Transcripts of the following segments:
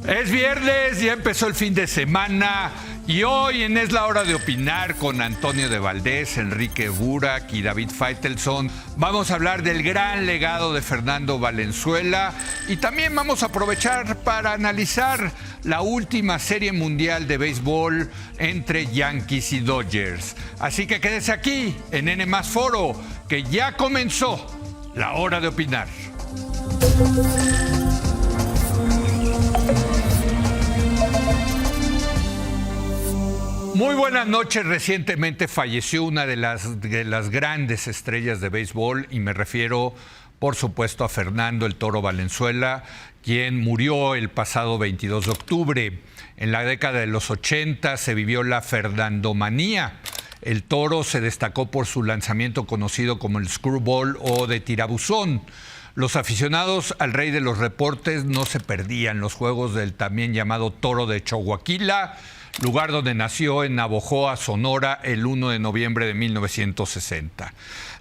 Es viernes, ya empezó el fin de semana y hoy en Es la Hora de Opinar con Antonio de Valdés, Enrique Burak y David Faitelson vamos a hablar del gran legado de Fernando Valenzuela y también vamos a aprovechar para analizar la última serie mundial de béisbol entre Yankees y Dodgers. Así que quédese aquí en N+ Foro, que ya comenzó la Hora de Opinar. Muy buenas noches. Recientemente falleció una de las grandes estrellas de béisbol y me refiero, por supuesto, a Fernando "El Toro" Valenzuela, quien murió el pasado 22 de octubre. En la década de los 80 se vivió la Fernandomanía. El Toro se destacó por su lanzamiento conocido como el screwball o de tirabuzón. Los aficionados al rey de los reportes no se perdían los juegos del también llamado Toro de Choaquila, lugar donde nació en Navojoa, Sonora, el 1 de noviembre de 1960.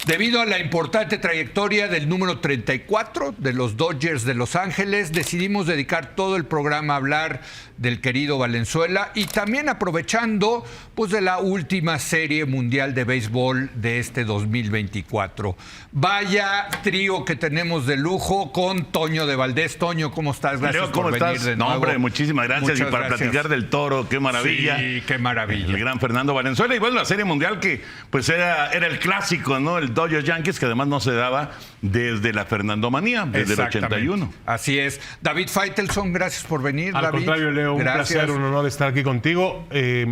Debido a la importante trayectoria del número 34 de los Dodgers de Los Ángeles, decidimos dedicar todo el programa a hablar del querido Valenzuela y también aprovechando pues, de la última serie mundial de béisbol de este 2024. Vaya trío que tenemos de lujo con Toño de Valdés. Toño, ¿cómo estás? Gracias Leo, ¿cómo por venir estás? de nuevo. No, hombre, muchísimas gracias. Muchas y para gracias. platicar del Toro, qué maravilla. Sí, qué maravilla. El gran Fernando Valenzuela. Y bueno, la serie mundial que pues era el clásico, ¿no? El Dodgers Yankees, que además no se daba desde la Fernandomanía, desde el 81. Así es. David Faitelson, gracias por venir. Al David. contrario, Leo, un placer, un honor estar aquí contigo.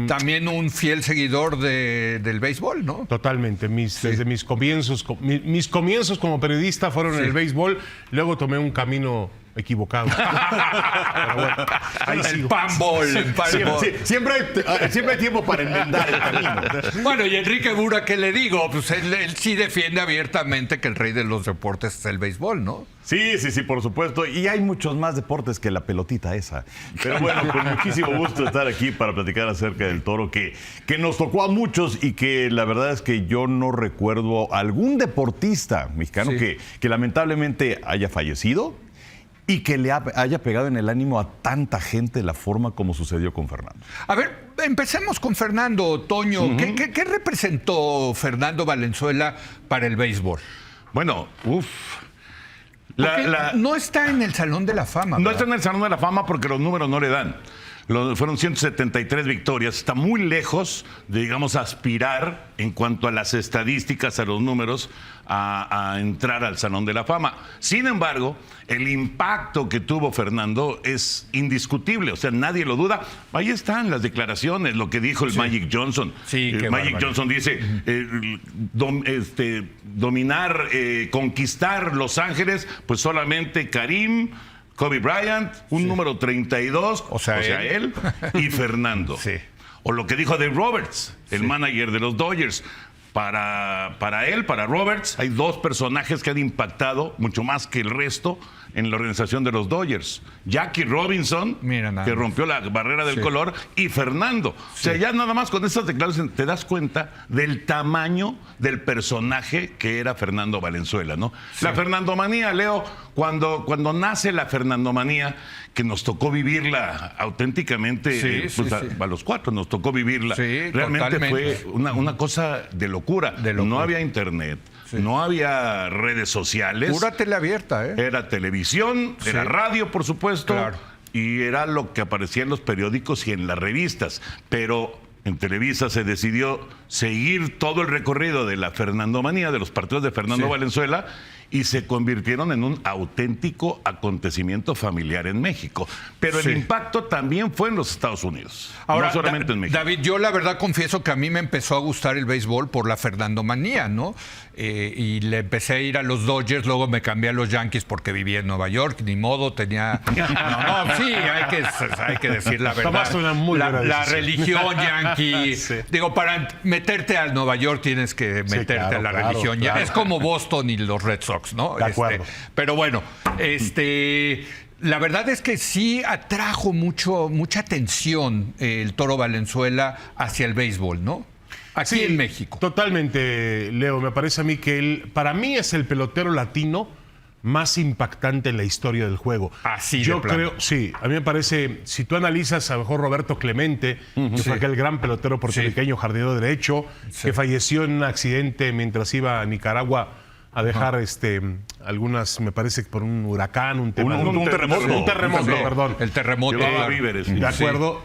También un fiel seguidor del béisbol, ¿no? Totalmente. Desde mis comienzos, mis comienzos como periodista fueron en el béisbol. Luego tomé un camino equivocado. Pero bueno, ahí el panball. Siempre hay tiempo para enmendar el camino. Bueno, y Enrique Burak, ¿qué le digo? Pues él sí defiende abiertamente que el rey de los deportes es el béisbol, ¿no? Sí, por supuesto. Y hay muchos más deportes que la pelotita esa. Pero bueno, con muchísimo gusto estar aquí para platicar acerca del Toro que nos tocó a muchos y que la verdad es que yo no recuerdo algún deportista mexicano que lamentablemente haya fallecido y que le haya pegado en el ánimo a tanta gente la forma como sucedió con Fernando. A ver, empecemos con Fernando, Toño. ¿Qué representó Fernando Valenzuela para el béisbol? Bueno, no está en el Salón de la Fama. No ¿verdad? está en el Salón de la Fama porque los números no le dan. Fueron 173 victorias. Está muy lejos de, digamos, aspirar en cuanto a las estadísticas, a los números, a entrar al Salón de la Fama. Sin embargo, el impacto que tuvo Fernando es indiscutible. O sea, nadie lo duda. Ahí están las declaraciones, lo que dijo el Magic Johnson. Sí, qué Magic bárbaro. Johnson dice, dominar, conquistar Los Ángeles, pues solamente Karim, Kobe Bryant, un número 32, o sea él, y Fernando. Sí. O lo que dijo Dave Roberts, el manager de los Dodgers. Para Roberts, hay dos personajes que han impactado mucho más que el resto en la organización de los Dodgers. Jackie Robinson, que rompió la barrera del color, y Fernando. O sea, ya nada más con estas declaraciones te das cuenta del tamaño del personaje que era Fernando Valenzuela, ¿no? Sí. La Fernandomanía, Leo, cuando nace la Fernandomanía, que nos tocó vivirla auténticamente, a los cuatro nos tocó vivirla. Sí, realmente totalmente. fue una cosa de locura. No había internet, no había redes sociales. Pura teleabierta, ¿eh? Era televisión, era radio, por supuesto, claro. Y era lo que aparecía en los periódicos y en las revistas. Pero en Televisa se decidió seguir todo el recorrido de la Fernandomanía, de los partidos de Fernando Valenzuela, y se convirtieron en un auténtico acontecimiento familiar en México. Pero el impacto también fue en los Estados Unidos, ahora, no solamente en México. David, yo la verdad confieso que a mí me empezó a gustar el béisbol por la Fernandomanía, ¿no? Y le empecé a ir a los Dodgers, luego me cambié a los Yankees porque vivía en Nueva York, ni modo, tenía... sí, hay que decir la verdad. Tomaste una muy buena la decisión. religión yankee. Digo, para meterte a Nueva York tienes que meterte a la religión. Claro. Es como Boston y los Red Sox, ¿no? De acuerdo. Pero bueno, la verdad es que sí atrajo mucha atención el Toro Valenzuela hacia el béisbol, ¿no? Aquí en México. Totalmente, Leo. Me parece a mí que él, para mí es el pelotero latino más impactante en la historia del juego. Así Yo de plano. creo, sí, a mí me parece, si tú analizas a lo mejor Roberto Clemente, que fue aquel gran pelotero puertorriqueño, jardinero derecho, que falleció en un accidente mientras iba a Nicaragua a dejar algunas, me parece, por un huracán, un terremoto. Un terremoto, perdón. El terremoto. Llevaba claro. víveres. Sí. De acuerdo.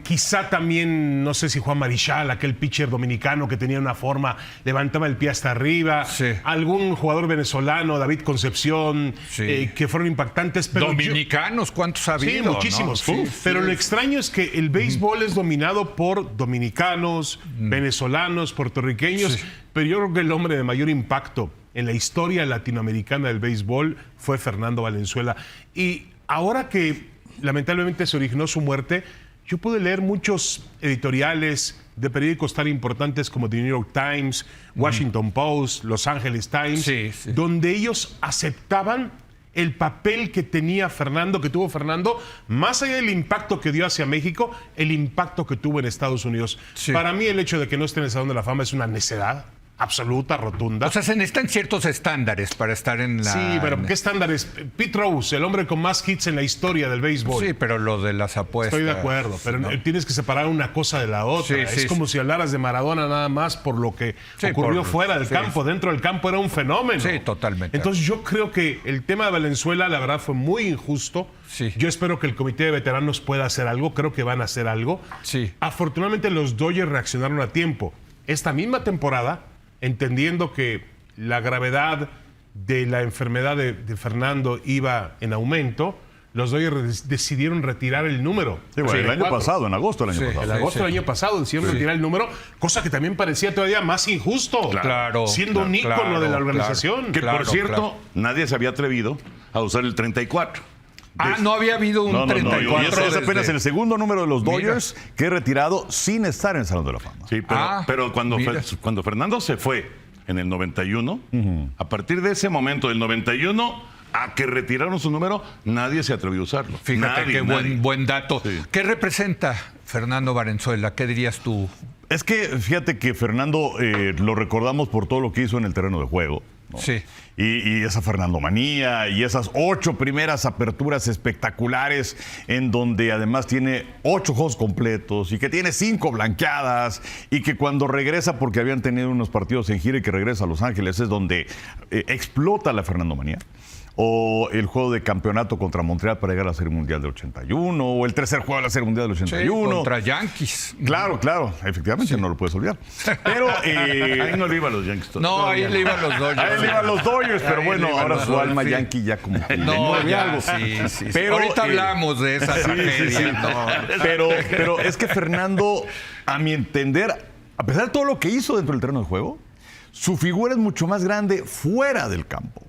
Quizá también, no sé si Juan Marichal, aquel pitcher dominicano que tenía una forma, levantaba el pie hasta arriba. Sí. Algún jugador venezolano, David Concepción, Sí. que fueron impactantes. Pero Dominicanos, ¿cuántos ha habido? Sí, muchísimos. ¿no? Pero lo extraño es que el béisbol es dominado por dominicanos, venezolanos, puertorriqueños. Sí. Pero yo creo que el hombre de mayor impacto en la historia latinoamericana del béisbol fue Fernando Valenzuela. Y ahora que lamentablemente se originó su muerte, yo pude leer muchos editoriales de periódicos tan importantes como The New York Times, Washington Post, Los Angeles Times, Sí, sí. donde ellos aceptaban el papel que tenía Fernando, que tuvo Fernando, más allá del impacto que dio hacia México, el impacto que tuvo en Estados Unidos. Sí. Para mí el hecho de que no esté en el Salón de la Fama es una necedad absoluta, rotunda. O sea, se necesitan ciertos estándares para estar en la... Sí, pero ¿qué estándares? Pete Rose, el hombre con más hits en la historia del béisbol. Sí, pero lo de las apuestas... Estoy de acuerdo, pero no. tienes que separar una cosa de la otra. Sí, Es sí, como si hablaras de Maradona nada más por lo que Sí, ocurrió por- fuera del sí. campo. Dentro del campo era un fenómeno. Sí, totalmente. Entonces yo creo que el tema de Valenzuela, la verdad, fue muy injusto. Sí. Yo espero que el comité de veteranos pueda hacer algo. Creo que van a hacer algo. Sí. Afortunadamente los Dodgers reaccionaron a tiempo. Esta misma temporada, entendiendo que la gravedad de la enfermedad de Fernando iba en aumento, los Dodgers decidieron retirar el número. Sí, bueno, el año 34. pasado, en agosto del año Sí, pasado. En agosto del año pasado decidieron retirar el número, cosa que también parecía todavía más injusto. Claro, Siendo un ícono claro, de la claro. organización. Que Claro, por cierto, claro. nadie se había atrevido a usar el 34. Ah, no había habido un No, 34. y ese es apenas desde- el segundo número de los Mira. Dodgers que he retirado sin estar en el Salón de la Fama. Sí, pero, Ah, cuando mira. Fernando se fue en el 91, a partir de ese momento, del 91 a que retiraron su número, nadie se atrevió a usarlo. Fíjate Nadie, qué nadie. buen dato. Sí. ¿Qué representa Fernando Valenzuela? ¿Qué dirías tú? Es que fíjate que Fernando lo recordamos por todo lo que hizo en el terreno de juego. ¿no? Sí. Y esa Fernandomanía y esas 8 primeras aperturas espectaculares en donde además tiene 8 juegos completos y que tiene 5 blanqueadas y que cuando regresa, porque habían tenido unos partidos en gira y que regresa a Los Ángeles, es donde explota la Fernandomanía. O el juego de campeonato contra Montreal para llegar a la Serie Mundial del 81, o el tercer juego de la Serie Mundial del Sí, 81. contra Yankees. Claro, claro, efectivamente, no lo puedes olvidar. Pero Ahí no le iba a los Yankees. No, ahí le iban los Dodgers. a él le iban los Dodgers, pero Ahí bueno, le iban ahora los su Dodgers, alma sí. yankee ya como que le No, mueve ya, algo. sí. Pero, Ahorita hablamos de esa tragedia. No. Pero es que Fernando, a mi entender, a pesar de todo lo que hizo dentro del terreno de juego, su figura es mucho más grande fuera del campo.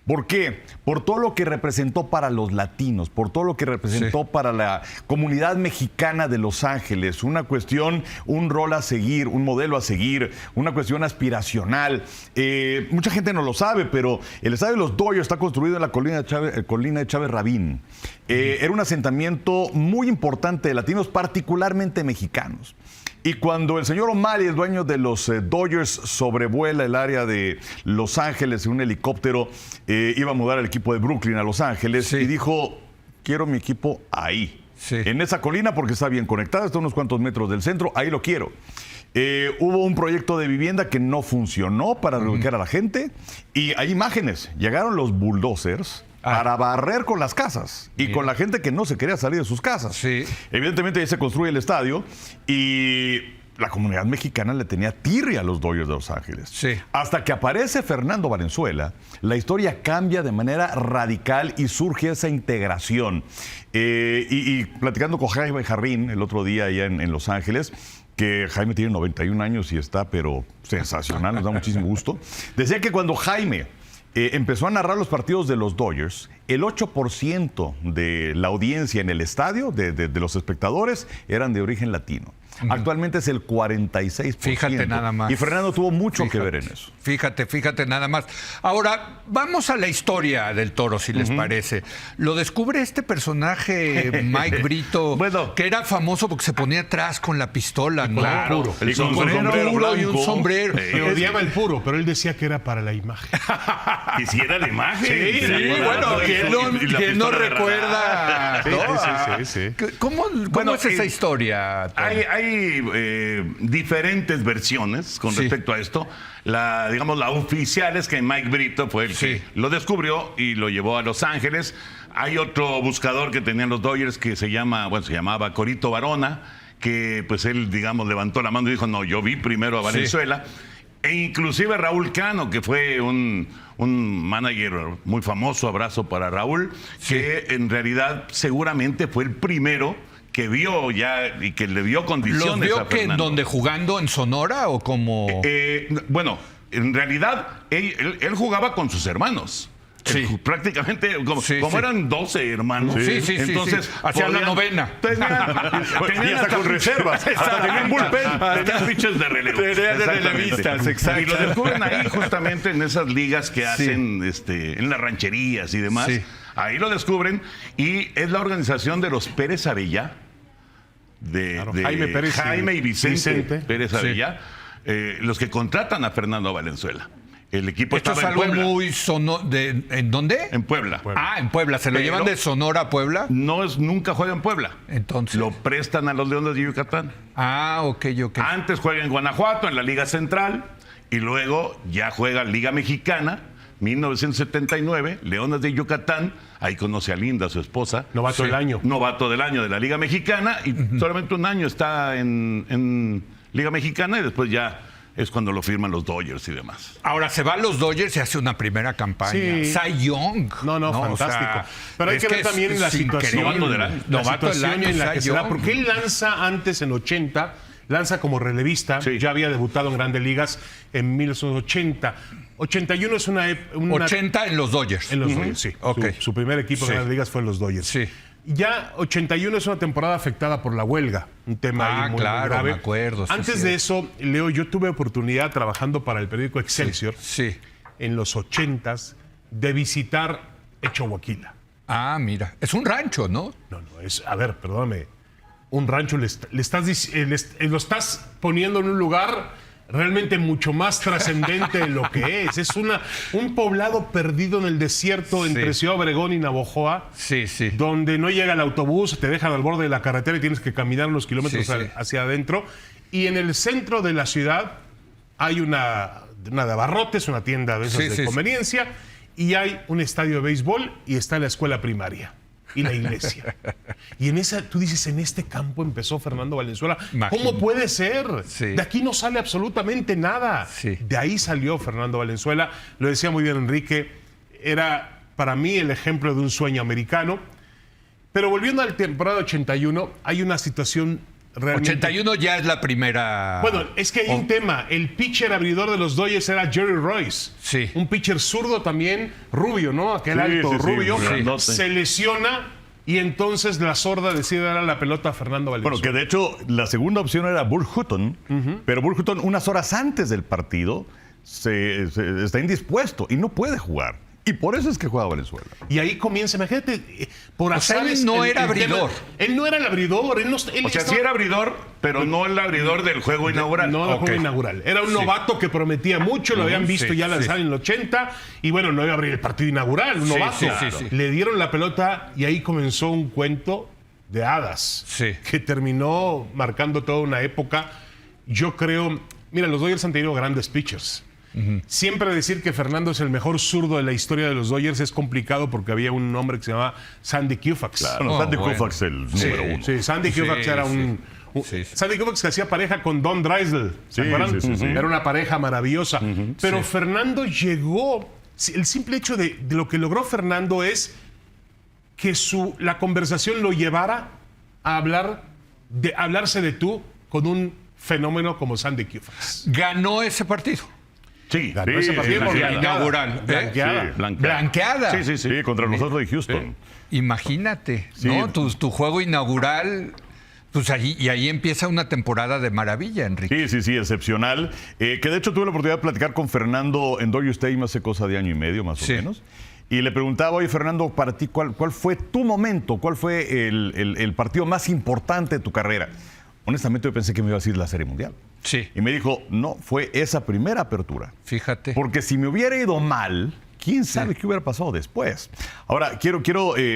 ¿Por qué? Por todo lo que representó para los latinos, por todo lo que representó para la comunidad mexicana de Los Ángeles, una cuestión, un rol a seguir, un modelo a seguir, una cuestión aspiracional. Mucha gente no lo sabe, pero el estadio de los Dodgers está construido en la colina de Chávez Rabín. Era un asentamiento muy importante de latinos, particularmente mexicanos. Y cuando el señor O'Malley, el dueño de los Dodgers, sobrevuela el área de Los Ángeles en un helicóptero, iba a mudar el equipo de Brooklyn a Los Ángeles Sí. y dijo, quiero mi equipo ahí, Sí. en esa colina porque está bien conectada, está a unos cuantos metros del centro, ahí lo quiero. Hubo un proyecto de vivienda que no funcionó para reubicar a la gente y hay imágenes, llegaron los bulldozers para barrer con las casas y con la gente que no se quería salir de sus casas. Sí. Evidentemente ahí se construye el estadio y la comunidad mexicana le tenía tirria a los Dodgers de Los Ángeles. Sí. Hasta que aparece Fernando Valenzuela, la historia cambia de manera radical y surge esa integración. Y platicando con Jaime Jarrín el otro día allá en Los Ángeles, que Jaime tiene 91 años y está, pero sensacional, nos da muchísimo gusto. Decía que cuando Jaime empezó a narrar los partidos de los Dodgers, el 8% de la audiencia en el estadio, de los espectadores, eran de origen latino. Actualmente es el 46%. Fíjate nada más. Y Fernando tuvo mucho que ver en eso. Fíjate nada más. Ahora, vamos a la historia del Toro, si les parece. Lo descubre este personaje, Mike Brito, Bueno. que era famoso porque se ponía atrás con la pistola, ¿no? Puro. El Y con sombrero Puro y un blanco. sombrero. Que odiaba el puro, pero él decía que era para la imagen. Quisiera la imagen. Sí, ¿Se acuerdan? bueno, ¿quién no, Y la quién no pistola de recuerda? Sí, ¿no? sí. ¿Cómo Bueno, es esa historia, Tony? Hay diferentes versiones con Sí. respecto a esto. La oficial es que Mike Brito fue el Sí. que lo descubrió y lo llevó a Los Ángeles. Hay otro buscador que tenían los Dodgers que se llamaba Corito Barona, que pues él, levantó la mano y dijo, no, yo vi primero a Valenzuela. E inclusive Raúl Cano, que fue un manager muy famoso, abrazo para Raúl, que en realidad seguramente fue el primero que vio ya y que le dio condiciones ¿Los a vio que en Fernando. donde jugando en Sonora o como...? Bueno, en realidad él jugaba con sus hermanos. Sí. Prácticamente, como Sí. eran 12 hermanos. Sí. Entonces, Hacían la novena. Tenían Y hasta con reservas. Hasta tenían bullpen. Tenían pitchers de relevo. Tenían de Exactamente. relevistas, exacto. Y lo descubren ahí justamente en esas ligas que hacen en las rancherías y demás. Sí. Ahí lo descubren y es la organización de los Pérez Avellá. De Jaime Pérez y Jaime y Vicente Pérez Sí. Avellá, los que contratan a Fernando Valenzuela. El equipo Esto es estaba en algo Puebla. muy ¿En dónde? En Puebla. Ah, en Puebla. ¿Se lo Pero- llevan de Sonora a Puebla? Nunca juega en Puebla. Entonces. Lo prestan a los Leones de Yucatán. Ah, ok. Antes juega en Guanajuato, en la Liga Central, y luego ya juega Liga Mexicana, 1979, Leones de Yucatán, ahí conoce a Linda, su esposa. Novato del año. Novato del año de la Liga Mexicana, y solamente un año está en Liga Mexicana, y después ya es cuando lo firman los Dodgers y demás. Ahora se va a los Dodgers y hace una primera campaña. Sí. Cy Young. No, fantástico. Pero hay es que ver también es la situación, Novato del año. la Novato del situación año, en la Cy que se da. Young. Porque él lanza antes en 80, lanza como relevista, Sí. ya había debutado en Grandes Ligas en 1980. 81 es una 80 en los Dodgers. en los Dodgers, sí. Ok. Su primer equipo Sí. en Grandes Ligas fue en los Dodgers. Sí. Ya 81 es una temporada afectada por la huelga, un tema ahí muy claro, grave. me acuerdo, sí, Antes sí. de eso, Leo, yo tuve oportunidad trabajando para el periódico Excelsior Sí. en los 80s de visitar Echohuaquila. Ah, mira. Es un rancho, ¿no? No, a ver, perdóname. Un rancho lo estás poniendo en un lugar realmente mucho más trascendente de lo que es. Es un poblado perdido en el desierto entre Ciudad Obregón y Navojoa, Sí. donde no llega el autobús, te dejan al borde de la carretera y tienes que caminar unos kilómetros Sí. hacia adentro. Y en el centro de la ciudad hay una de abarrotes, una tienda de esas de conveniencia, y hay un estadio de béisbol y está la escuela primaria y la iglesia. Y en esa, tú dices, en este campo empezó Fernando Valenzuela. Imagínate. ¿Cómo puede ser? Sí. De aquí no sale absolutamente nada. Sí. De ahí salió Fernando Valenzuela. Lo decía muy bien Enrique, era para mí el ejemplo de un sueño americano. Pero volviendo a la temporada 81, hay una situación realmente... 81 ya es la primera. Bueno, es que hay un tema. El pitcher abridor de los Dodgers era Jerry Royce. Sí. Un pitcher zurdo también, rubio, ¿no? Aquel Sí, alto sí, sí, rubio. grandote. Se lesiona y entonces la sorda decide dar la pelota a Fernando Valenzuela. Bueno, que de hecho la segunda opción era Bull Hutton, pero Bull Hutton unas horas antes del partido está indispuesto y no puede jugar. Y por eso es que juega Valenzuela. Y ahí comienza, imagínate, por O sea, azares, él no el- era el tema- abridor. Él no era el abridor. Él no, él O sea, estaba- sí era abridor, pero no el abridor del juego inaugural. No era Ok. juego inaugural. Era un novato que prometía mucho, lo habían visto sí, ya lanzar en el 80 y bueno, no iba a abrir el partido inaugural, un Sí, novato. sí. Le dieron la pelota y ahí comenzó un cuento de hadas Sí. que terminó marcando toda una época. Yo creo, mira, los Dodgers han tenido grandes pitchers. Siempre decir que Fernando es el mejor zurdo de la historia de los Dodgers es complicado porque había un hombre que se llamaba Sandy Koufax. Claro, Oh, Sandy bueno. Koufax el número uno. Sí, Sandy Koufax Sí, era sí. un Sí. Sandy Koufax que hacía pareja con Don Drysdale. ¿Se Sí, acuerdan? sí, sí, sí. Era una pareja maravillosa. Pero Fernando llegó. El simple hecho de lo que logró Fernando es que la conversación lo llevara a hablarse de tú con un fenómeno como Sandy Koufax. Ganó ese partido. Sí, Ganó ese partido por blanqueada. inaugural. Blanqueada. Sí, blanqueada. Blanqueada. Sí, sí, sí. Sí, contra nosotros de Houston. Imagínate, Sí. ¿no? Tu juego inaugural Pues ahí empieza una temporada de maravilla, Enrique. Sí, excepcional. Que de hecho tuve la oportunidad de platicar con Fernando en Dodger Stadium hace cosa de año y medio, más o menos. Y le preguntaba, oye, Fernando, para ti, ¿cuál fue tu momento? ¿Cuál fue el partido más importante de tu carrera? Honestamente, yo pensé que me iba a decir la Serie Mundial. Sí. Y me dijo, no, fue esa primera apertura. Fíjate. Porque si me hubiera ido mal, quién sabe qué hubiera pasado después. Ahora, quiero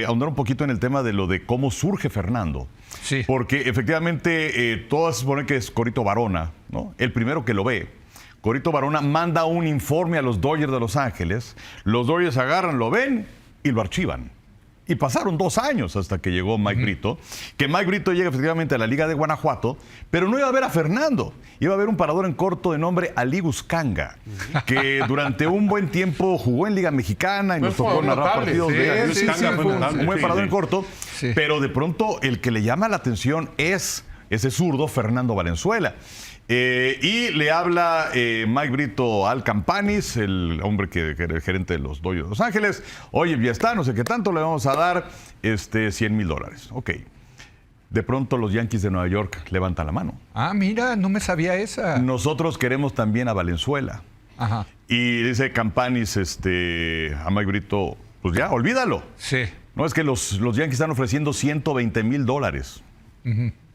ahondar un poquito en el tema de lo de cómo surge Fernando. Sí. Porque efectivamente, todos se suponen que es Corito Barona, ¿no? El primero que lo ve. Corito Barona manda un informe a los Dodgers de Los Ángeles. Los Dodgers agarran, lo ven y lo archivan. Y pasaron 2 años hasta que llegó Mike Brito, que Mike Brito llega efectivamente a la Liga de Guanajuato, pero no iba a ver a Fernando, iba a ver un parador en corto de nombre Ali Guscanga, que durante un buen tiempo jugó en Liga Mexicana y nos tocó narrar partidos de Ali Guscanga, fue un buen parador en corto, pero de pronto el que le llama la atención es ese zurdo Fernando Valenzuela. Y le habla Mike Brito al Campanis, el hombre que era el gerente de los Dodgers de Los Ángeles. Oye, ya está, no sé qué tanto, le vamos a dar $100,000. Ok. De pronto los Yankees de Nueva York levantan la mano. Ah, mira, no me sabía esa. Nosotros queremos también a Valenzuela. Ajá. Y dice Campanis a Mike Brito, pues ya, olvídalo. Sí. No, es que los Yankees están ofreciendo $120,000.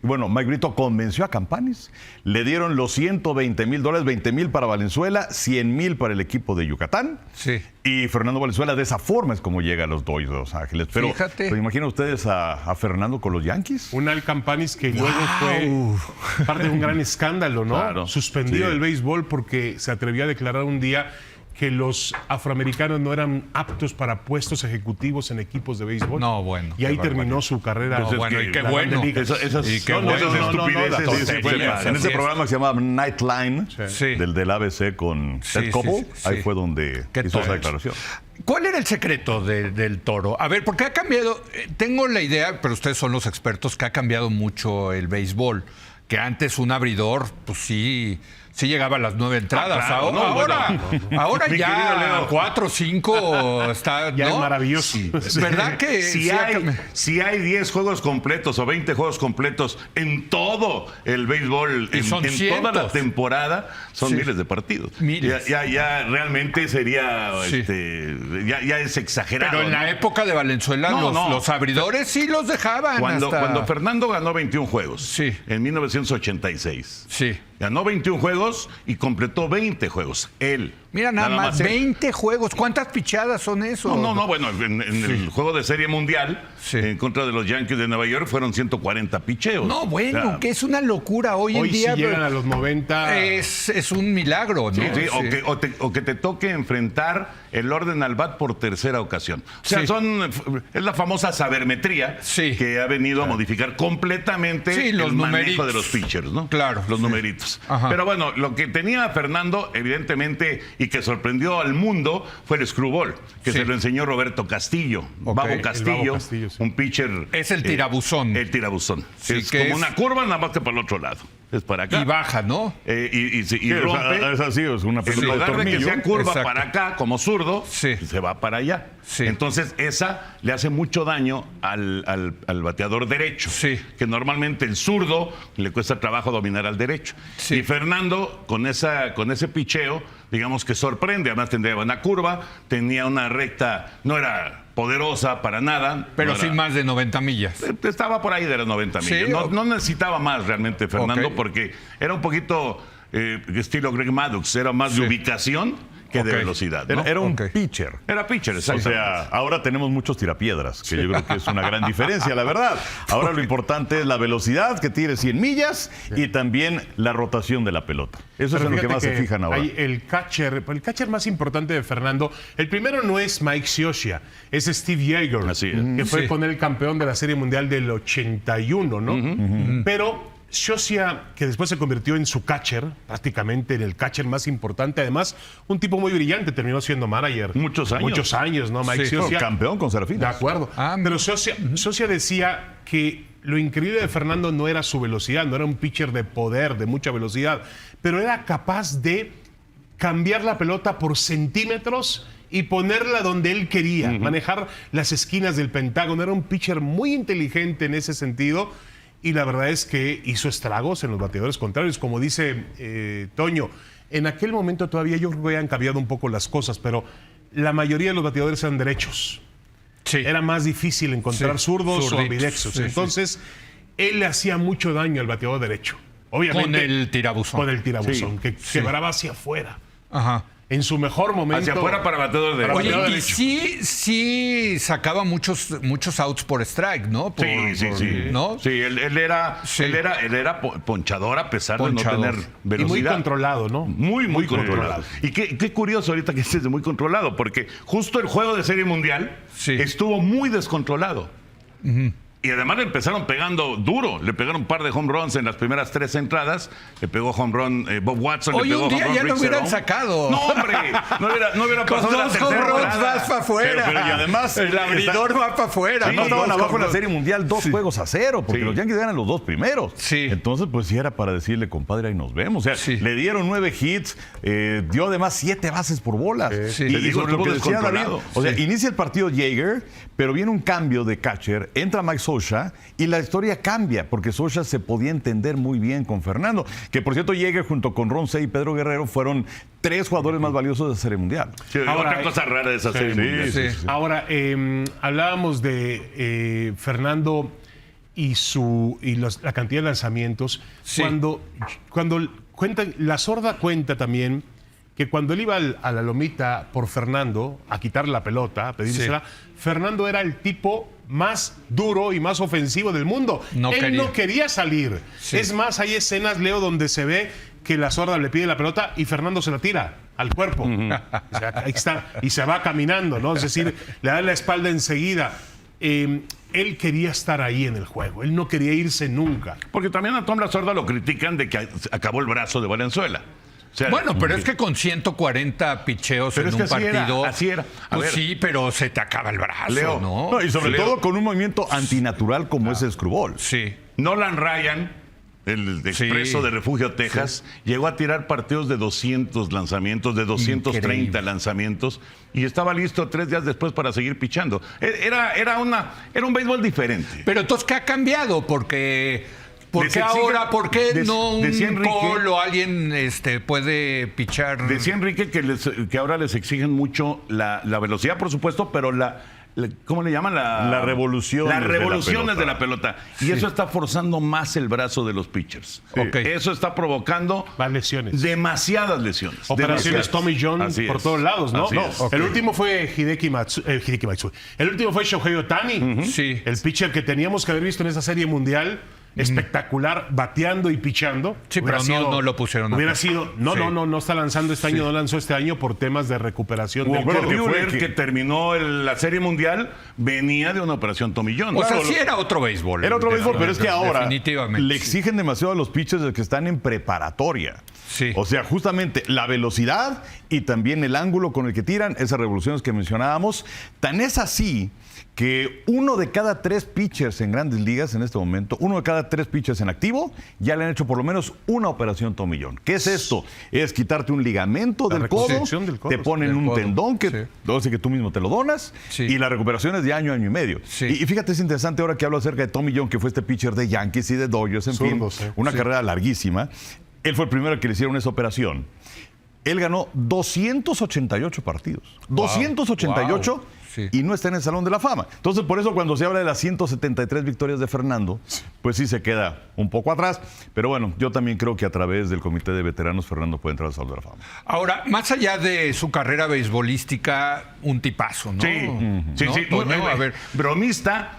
Y bueno, Mike Brito convenció a Campanis, le dieron los $120,000, $20,000 para Valenzuela, $100,000 para el equipo de Yucatán. Sí. Y Fernando Valenzuela, de esa forma es como llega a los Dodgers de Los Ángeles. Pero, fíjate. ¿se imaginan ustedes a Fernando con los Yankees? Un Al Campanis que luego fue parte de un gran escándalo, ¿no? Claro, suspendido sí. del béisbol porque se atrevió a declarar un día que los afroamericanos no eran aptos para puestos ejecutivos en equipos de béisbol. No, bueno. Y ahí terminó su carrera. No, bueno, y qué la bueno. Grande Liga. Esas Y qué esas bueno. estupideces. No, sí, sí, tonterías. En ese es. programa que se llamaba Nightline, Sí. del ABC con Sí, Ted sí, Koppel, sí. ahí fue donde Qué hizo esa tonto. declaración. ¿Cuál era el secreto del Toro? A ver, porque ha cambiado, tengo la idea, pero ustedes son los expertos, que ha cambiado mucho el béisbol. Que antes un abridor, pues sí llegaba a las 9 entradas. claro, Ahora Mi querido ya Leo. 4 o 5 está. Ya ¿no? es maravilloso. ¿Verdad que Si hay 10 juegos completos o 20 juegos completos en todo el béisbol, Y en son toda la cientos. temporada, son Sí. miles de partidos. Miles. Ya realmente sería, Sí. ya es exagerado. Pero en ¿no? la época de Valenzuela, No, los abridores sí los dejaban. Cuando Fernando ganó 21 juegos, Sí. en 1986, Sí. ganó 21 juegos y completó 20 juegos. Él. Mira, nada más, él. 20 juegos. ¿Cuántas pichadas son eso? No, bueno, en el juego de Serie Mundial, Sí. en contra de los Yankees de Nueva York, fueron 140 picheos. No, bueno, O sea, que es una locura hoy en Hoy día. sí llegan a los 90. Es un milagro, ¿no? sí, sí, o que te toque enfrentar el orden al bat por tercera ocasión. O sea, Sí. es la famosa sabermetría Sí. que ha venido a modificar completamente Sí, los el manejo numeritos. de los pitchers, ¿no? Claro, Los sí. numeritos. Ajá. Pero bueno, lo que tenía Fernando, evidentemente, y que sorprendió al mundo, fue el screwball, que Sí. se lo enseñó Roberto Castillo. Ok. Babo El Castillo, Babo Castillo, sí. un pitcher. Es el tirabuzón. El tirabuzón. Sí, es que como es- una curva, nada más que para el otro lado. Es para acá. Y baja, ¿no? Y Sí, rompe. es así, es una En película de lugar de que tornillo. sea curva Exacto. para acá, como zurdo, Sí. se va para allá. Sí. Entonces, esa le hace mucho daño al bateador derecho. Sí. Que normalmente el zurdo le cuesta trabajo dominar al derecho. Sí. Y Fernando, con ese picheo, digamos que sorprende. Además, tendría una curva, tenía una recta, no era poderosa para nada. Pero no era- sin más de 90 millas. Estaba por ahí de las 90 Sí, millas. No, o- no necesitaba más realmente Fernando, Ok. porque era un poquito estilo Greg Maddux, era más de ubicación que de Ok. velocidad. ¿no? Era un Ok. pitcher. Era pitcher, O exactamente. sea, ahora tenemos muchos tirapiedras, que yo creo que es una gran diferencia, la verdad. Ahora lo importante es la velocidad, que tire 100 millas, y también la rotación de la pelota. Eso es Pero en lo que fíjate más se fijan ahora. hay el catcher más importante de Fernando. El primero no es Mike Scioscia, es Steve Yeager, Así es. que fue Sí. con él campeón de la Serie Mundial del 81, ¿no? Pero Scioscia, que después se convirtió en su catcher, prácticamente en el catcher más importante, además, un tipo muy brillante, terminó siendo manager. Muchos años. Muchos años, ¿no? Mike Sí. Scioscia. Campeón con De Serafinas. acuerdo. Ah, Pero Scioscia decía que lo increíble de Fernando no era su velocidad, no era un pitcher de poder, de mucha velocidad, pero era capaz de cambiar la pelota por centímetros y ponerla donde él quería, manejar las esquinas del pentágono. Era un pitcher muy inteligente en ese sentido. y la verdad es que hizo estragos en los bateadores contrarios. Como dice Toño, en aquel momento todavía yo creo que habían cambiado un poco las cosas, pero la mayoría de los bateadores eran derechos. Sí. Era más difícil encontrar zurdos o zurditos, ambidextros. sí, Entonces, él le hacía mucho daño al bateador derecho. Obviamente, Con el tirabuzón. Con el tirabuzón, Sí, que quebraba hacia afuera. Ajá. En su mejor momento. Hacia afuera para bateador derecho. Oye, bateador y derecho. sí sacaba muchos outs por strike, ¿no? Sí. ¿No? Sí, él era ponchador a pesar de no tener velocidad. Y muy controlado, ¿no? Muy controlado. Y qué curioso ahorita que estés de muy controlado, porque justo el juego de Serie Mundial estuvo muy descontrolado. Y además le empezaron pegando duro. Le pegaron un par de home runs en las primeras 3 entradas. Le pegó home run Bob Watson. Hoy le pegó un día home run ya lo Rick hubieran Cerón. sacado. No, hombre. No hubiera Con pasado la 2 tercera home runs entrada. vas para afuera. Pero y además, el abridor va para afuera. Además, estaban Dos abajo en home la runs. Serie Mundial 2-0, porque Sí. los Yankees ganan los 2 primeros. Sí. Entonces, pues sí era para decirle, compadre, ahí nos vemos. O sea, Sí. le dieron 9 hits, dio además 7 bases por bolas. Sí. Y, Te digo, sobre lo estuvo que decía David, descontrolado. o sea, Sí. inicia el partido Jaeger, pero viene un cambio de catcher, entra Mike Scioscia y la historia cambia, porque Scioscia se podía entender muy bien con Fernando. Que por cierto, Jaeger junto con Ron Cey y Pedro Guerrero fueron 3 jugadores más valiosos de la Serie Mundial. Sí, Ahora, otra cosa rara de esa Serie Mundial. Sí. Ahora, hablábamos de Fernando y la cantidad de lanzamientos. Sí. Cuando cuenta, la sorda cuenta también que cuando él iba a la lomita por Fernando a quitar la pelota, a pedírsela, Fernando era el tipo más duro y más ofensivo del mundo. Él no quería salir. Sí. Es más, hay escenas, Leo, donde se ve que la sorda le pide la pelota y Fernando se la tira al cuerpo. O sea, ahí está, y se va caminando, ¿no? Es decir, le da la espalda enseguida. Él quería estar ahí en el juego. Él no quería irse nunca. Porque también a Tom La Sorda lo critican de que acabó el brazo de Valenzuela. O sea, Bueno, pero es que con 140 picheos Pero en es que un partido. así era. A Pues ver. sí, pero se te acaba el brazo, Leo, ¿no? No, y sobre Leo. todo con un movimiento antinatural como es el screwball. Sí. Nolan Ryan, el expreso de Refugio Texas, llegó a tirar partidos de 200 lanzamientos, de 230 Increíble. lanzamientos, y estaba listo 3 días después para seguir pichando. Era un béisbol diferente. Pero entonces, ¿qué ha cambiado? Porque Les ahora, exigen- ¿por qué no un decía Enrique- Cole o alguien puede pichar? Decía Enrique que ahora les exigen mucho la velocidad, por supuesto, pero ¿cómo le llaman? Las revoluciones Las de la revoluciones de la pelota. pelota. Y eso está forzando más el brazo de los pitchers. Ok. Eso está provocando Más lesiones. demasiadas lesiones. Operaciones Demasiadas. Tommy John Así por es. todos lados, ¿no? Así No, es. el último fue Hideki Matsui. El último fue Shohei Ohtani. Sí. El pitcher que teníamos que haber visto en esa serie mundial. Espectacular, bateando y pichando. Sí, pero no lo pusieron a Hubiera tocar. sido. No está lanzando este año, no lanzó este año por temas de recuperación del Walker codo. Buehler, que terminó la Serie Mundial, venía de una operación Tommy John. O sea, sí era otro béisbol. Era otro béisbol, pero es que ahora Definitivamente. le exigen demasiado a los pitchers que están en preparatoria. Sí. O sea, justamente la velocidad y también el ángulo con el que tiran, esas revoluciones que mencionábamos. Tan es así que 1 de cada 3 pitchers en Grandes Ligas en este momento, 1 de cada 3 pitchers en activo, ya le han hecho por lo menos una operación Tommy John. ¿Qué es esto? Es quitarte un ligamento La del codo, reconstrucción del codo, te ponen del un codo, tendón que, sí. que tú mismo te lo donas, Sí. y la recuperación es de año y medio. Sí. Y fíjate, es interesante ahora que hablo acerca de Tommy John, que fue este pitcher de Yankees y de Dodgers, en Zurdos, fin, una carrera larguísima. Él fue el primero que le hicieron esa operación. Él ganó 288 partidos. 288 wow. Sí. y no está en el Salón de la Fama. Entonces, por eso cuando se habla de las 173 victorias de Fernando, pues sí se queda un poco atrás. Pero bueno, yo también creo que a través del Comité de Veteranos, Fernando puede entrar al Salón de la Fama. Ahora, más allá de su carrera beisbolística, un tipazo, ¿no? Sí, sí, ¿No, sí. Toño? A ver, bromista.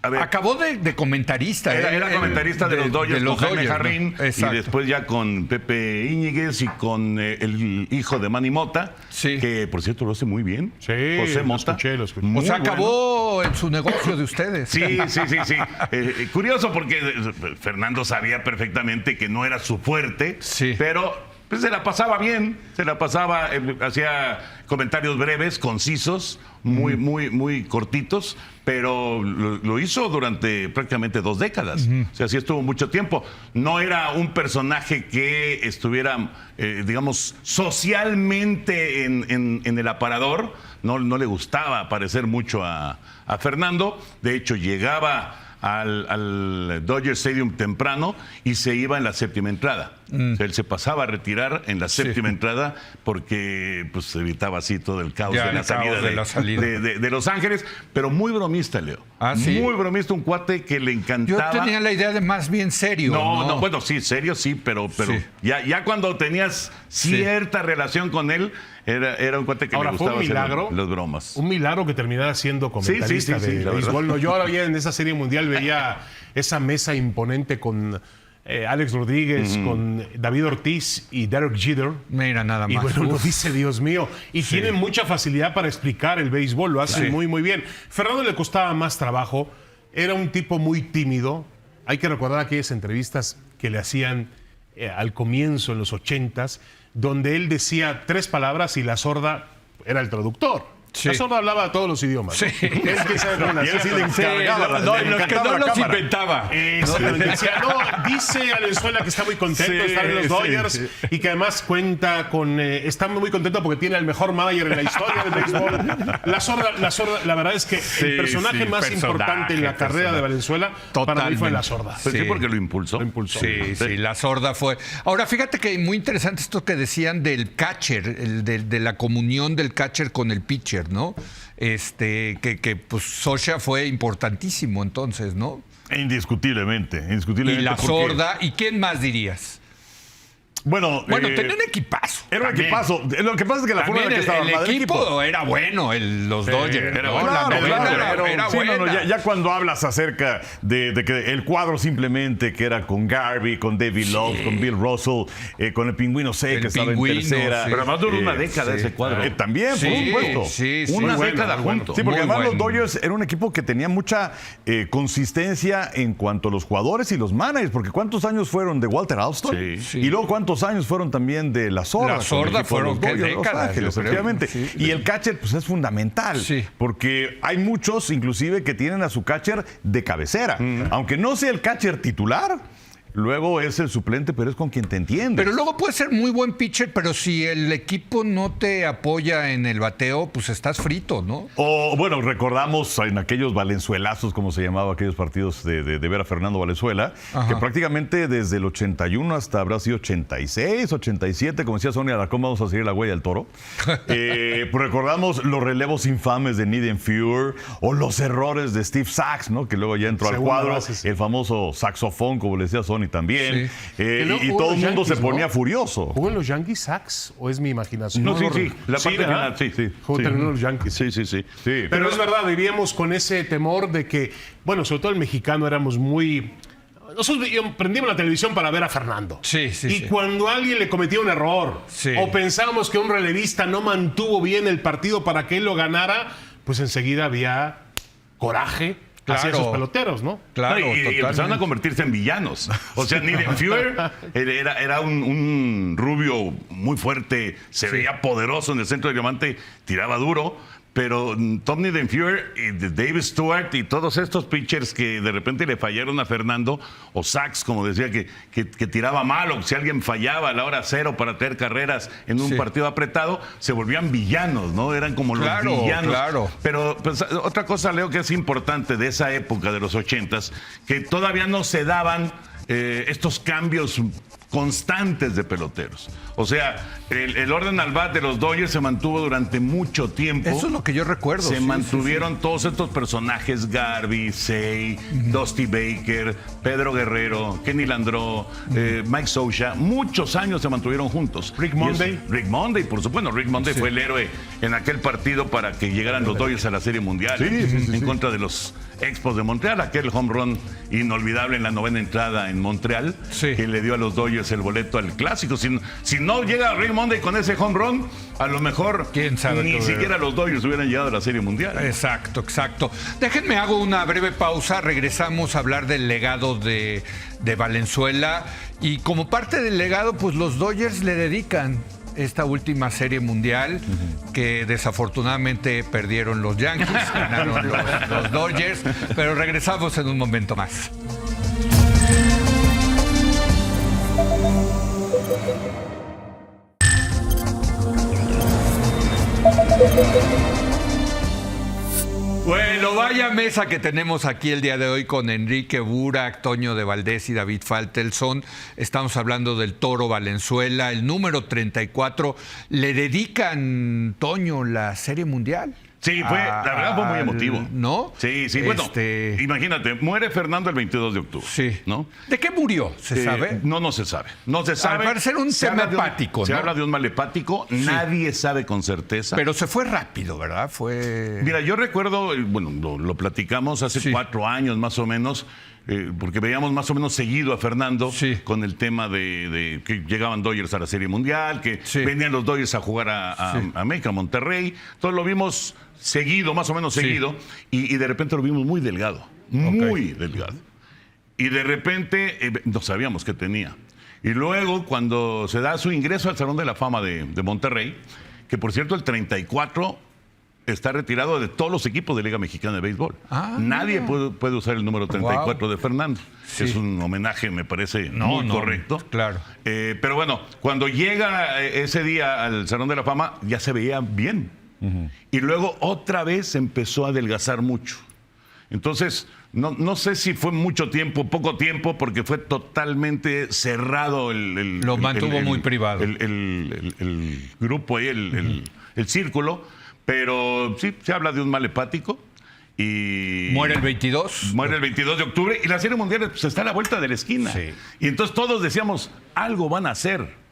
A ver, acabó de comentarista. era comentarista de los Dodgers con Jaime Dodgers, ¿no? Jarrín, y Exacto. después ya con Pepe Íñiguez y con el hijo de Manny Mota, Sí. que por cierto lo hace muy bien. Sí, José lo Mota. escuché. O Muy sea, bueno. acabó en su negocio de ustedes. Sí. Curioso porque Fernando sabía perfectamente que no era su fuerte, Sí. pero pues, se la pasaba bien, hacía comentarios breves, concisos, muy cortitos, pero lo hizo durante prácticamente 2 décadas. O sea, sí estuvo mucho tiempo. No era un personaje que estuviera, digamos, socialmente en el aparador. No le gustaba aparecer mucho a Fernando. De hecho, llegaba al Dodger Stadium temprano y se iba en la séptima entrada. O sea, él se pasaba a retirar en la séptima entrada porque pues evitaba así todo el caos Ya, de la el caos salida de la salida. de Los Ángeles, pero muy bromista, Leo. Ah, ¿sí? Muy bromista, un cuate que le Yo encantaba. tenía la idea de más bien serio. No, bueno, sí, serio sí, pero Sí. ya cuando tenías cierta relación con él, era un cuate que Ahora, le fue gustaba un milagro. hacer las bromas. Un milagro que terminara siendo comentarista sí, de la verdad. béisbol. No, yo ahora ya en esa serie mundial veía esa mesa imponente con Alex Rodríguez, con David Ortiz y Derek Jeter. Mira, nada Y más. bueno, uno Uf. dice, Dios mío, y tienen mucha facilidad para explicar el béisbol, lo hacen Sí. muy, muy bien. Fernando le costaba más trabajo, era un tipo muy tímido. Hay que recordar aquellas entrevistas que le hacían al comienzo, en los 80s, donde él decía 3 palabras y la sorda era el traductor. Sí. La sorda hablaba todos los idiomas. Sí. Él quién sabe cómo Y él sí le hacía. encargaba. No, le los que encantaba no la los cámara. inventaba. Exactamente. Decía, no, dice Valenzuela que está muy contento de estar en los Dodgers y que además cuenta con. Está muy contento porque tiene el mejor manager en la historia del béisbol. La sorda, la verdad es que el personaje sí, más importante en la carrera de Valenzuela para mí fue la sorda. Pues sí, Sí. porque lo impulsó. Sí, la sorda fue. Ahora, fíjate que muy interesante esto que decían del catcher, de la comunión del catcher con el pitcher, ¿no? Que pues Scioscia fue importantísimo entonces, ¿no? Indiscutiblemente. Y la porque- sorda, ¿y quién más dirías? Bueno, Tenía un equipazo. era un también. equipazo. Lo que pasa es que la forma en la que estaba el armado equipo era bueno, los Dodgers. era ¿no? bueno. La Claro, novela claro. era Sí, buena. ya cuando hablas acerca de que el cuadro simplemente que era con Garvey, con David Love, con Bill Russell, con el Pingüino C, El que estaba Pingüino, en tercera. sí. Pero además duró una década ese cuadro. También, Sí, por supuesto. sí, sí. Una Muy década muy bueno. juntos. Sí, porque Muy además los bueno. Dodgers era un equipo que tenía mucha consistencia en cuanto a los jugadores y los managers, porque ¿cuántos años fueron de Walter Alston? Sí. Sí. Y luego ¿cuántos años fueron también de la Sorda? La Sorda con el equipo de fueron, los ¿qué Dodgers de Los décadas, Ángeles, yo creo? efectivamente. Sí. Y el catcher pues es fundamental, Sí. porque hay muchos inclusive que tienen a su catcher de cabecera, aunque no sea el catcher titular. Luego es el suplente, pero es con quien te entiende. Pero luego puede ser muy buen pitcher, pero si el equipo no te apoya en el bateo, pues estás frito, ¿no? O bueno, recordamos en aquellos valenzuelazos, como se llamaba aquellos partidos de ver a Fernando Valenzuela, Ajá. que prácticamente desde el 81 hasta habrá sido 86, 87, como decía Sonia Alarcón, vamos a seguir la huella del toro. Pues recordamos los relevos infames de Needham Fuhr o los errores de Steve Sax, ¿no? Que luego ya entró al Segunda cuadro, base, sí. el famoso saxofón, como le decía Sonia también. Sí. luego Y jugó todo el los mundo se Yankees, ¿no? ponía furioso. ¿Jugó en los Yankees Sachs o es mi imaginación? No, sí, lo sí. recuerdo. La Sí, parte ¿verdad? final, sí. Jugó terminó en los Yankees. Sí. Sí. Pero es verdad, vivíamos con ese temor de que, bueno, sobre todo el mexicano éramos muy. Nosotros prendíamos la televisión para ver a Fernando. Sí, sí, Y sí. cuando alguien le cometía un error Sí. o pensábamos que un relevista no mantuvo bien el partido para que él lo ganara, pues enseguida había coraje hacia Claro. esos peloteros, ¿no? Claro, No, y empezaron a totalmente. convertirse en villanos. O sea, Needham Fuhr era un rubio muy fuerte, se veía poderoso en el centro de diamante, tiraba duro. Pero Tom Needham Fuhr y David Stewart y todos estos pitchers que de repente le fallaron a Fernando, o Sax, como decía, que tiraba mal, o si alguien fallaba a la hora cero para tener carreras en un Sí. partido apretado, se volvían villanos, ¿no? Eran como Claro, los villanos. claro. Pero pues, otra cosa, Leo, que es importante de esa época de los 80s, que todavía no se daban estos cambios constantes de peloteros. O sea, el orden al bat de los Dodgers se mantuvo durante mucho tiempo. Eso es lo que yo recuerdo. Se sí, mantuvieron todos estos personajes, Garvey, Say, Dusty Baker, Pedro Guerrero, Kenny Landreau, Mike Scioscia, muchos años se mantuvieron juntos. Rick Y Monday. Rick Monday, por supuesto. Rick Monday Sí. fue el héroe en aquel partido para que llegaran los Dodgers a la Serie Mundial. En contra de los Expos de Montreal, aquel home run inolvidable en la 9ª entrada en Montreal, Sí. que le dio a los Dodgers el boleto al Clásico. Si no llega Rick Monday con ese home run, a lo mejor ¿Quién sabe ni qué siquiera los Dodgers hubieran llegado a la Serie Mundial. Exacto, exacto. Déjenme hago una breve pausa, regresamos a hablar del legado de Valenzuela y como parte del legado, pues los Dodgers le dedican esta última serie mundial que desafortunadamente perdieron los Yankees, ganaron los Dodgers, pero regresamos en un momento más. Bueno, vaya vaya mesa que tenemos aquí el día de hoy con Enrique Burak, Toño de Valdés y David Faltelson. Estamos hablando del Toro Valenzuela, el número 34. ¿Le dedican, Toño, la Serie Mundial? Sí, la verdad fue muy emotivo. ¿No? Sí. Bueno, imagínate, muere Fernando el 22 de octubre. Sí. ¿no? ¿De qué murió? ¿Se sabe? No se sabe. No se sabe. Al parecer un tema hepático, ¿no? Se habla de un mal hepático. Sí. Nadie sabe con certeza. Pero se fue rápido, ¿verdad? Mira, yo recuerdo, bueno, lo platicamos hace 4 años más o menos, porque veíamos más o menos seguido a Fernando con el tema de que llegaban Dodgers a la Serie Mundial, que venían los Dodgers a jugar a México, a Monterrey. Entonces lo vimos seguido, más o menos seguido, y de repente lo vimos muy delgado, muy delgado. Y de repente no sabíamos qué tenía. Y luego, cuando se da su ingreso al Salón de la Fama de Monterrey, que por cierto el 34 está retirado de todos los equipos de Liga Mexicana de Béisbol. Nadie puede usar el número 34 de Fernando. Sí. Es un homenaje, me parece muy correcto. Claro. Pero bueno, cuando llega ese día al Salón de la Fama, ya se veía bien. Y luego otra vez empezó a adelgazar mucho. Entonces, no sé si fue mucho tiempo, poco tiempo, porque fue totalmente cerrado Lo mantuvo muy privado. El grupo ahí, el círculo. Pero sí, se habla de un mal hepático. Y muere el 22. Muere el 22 de octubre. Y la Serie Mundial pues, está a la vuelta de la esquina. Sí. Y entonces todos decíamos, algo van a hacer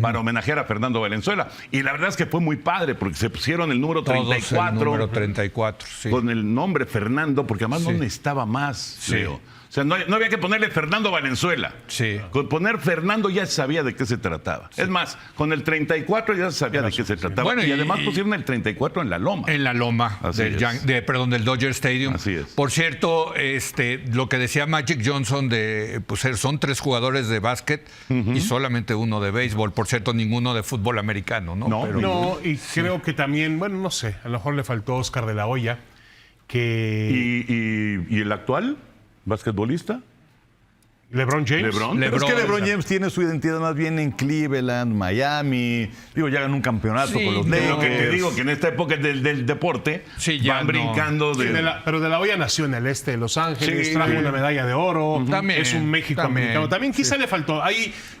para homenajear a Fernando Valenzuela. Y la verdad es que fue muy padre, porque se pusieron el número 34. El número 34, sí. Con el nombre Fernando, porque además no necesitaba más, Leo. O sea, no había que ponerle Fernando Valenzuela. Sí. Con poner Fernando ya se sabía de qué se trataba. Sí. Es más, con el 34 ya se sabía de qué se trataba. Bueno, y además pusieron el 34 en la loma. En la loma del Dodger Stadium. Así es. Por cierto, lo que decía Magic Johnson pues son 3 jugadores de básquet y solamente uno de béisbol. Por cierto, ninguno de fútbol americano, ¿no? Y creo que también, bueno, no sé, a lo mejor le faltó Oscar de la Hoya, que... ¿Y el actual basquetbolista? LeBron James. Es que LeBron James tiene su identidad más bien en Cleveland, Miami. Digo, ya ganó un campeonato con los Lakers. Lo que te digo, que en esta época del deporte van brincando pero de la Olla nació en el este de Los Ángeles, trajo una medalla de oro. También, es un México americano. También quizá le faltó.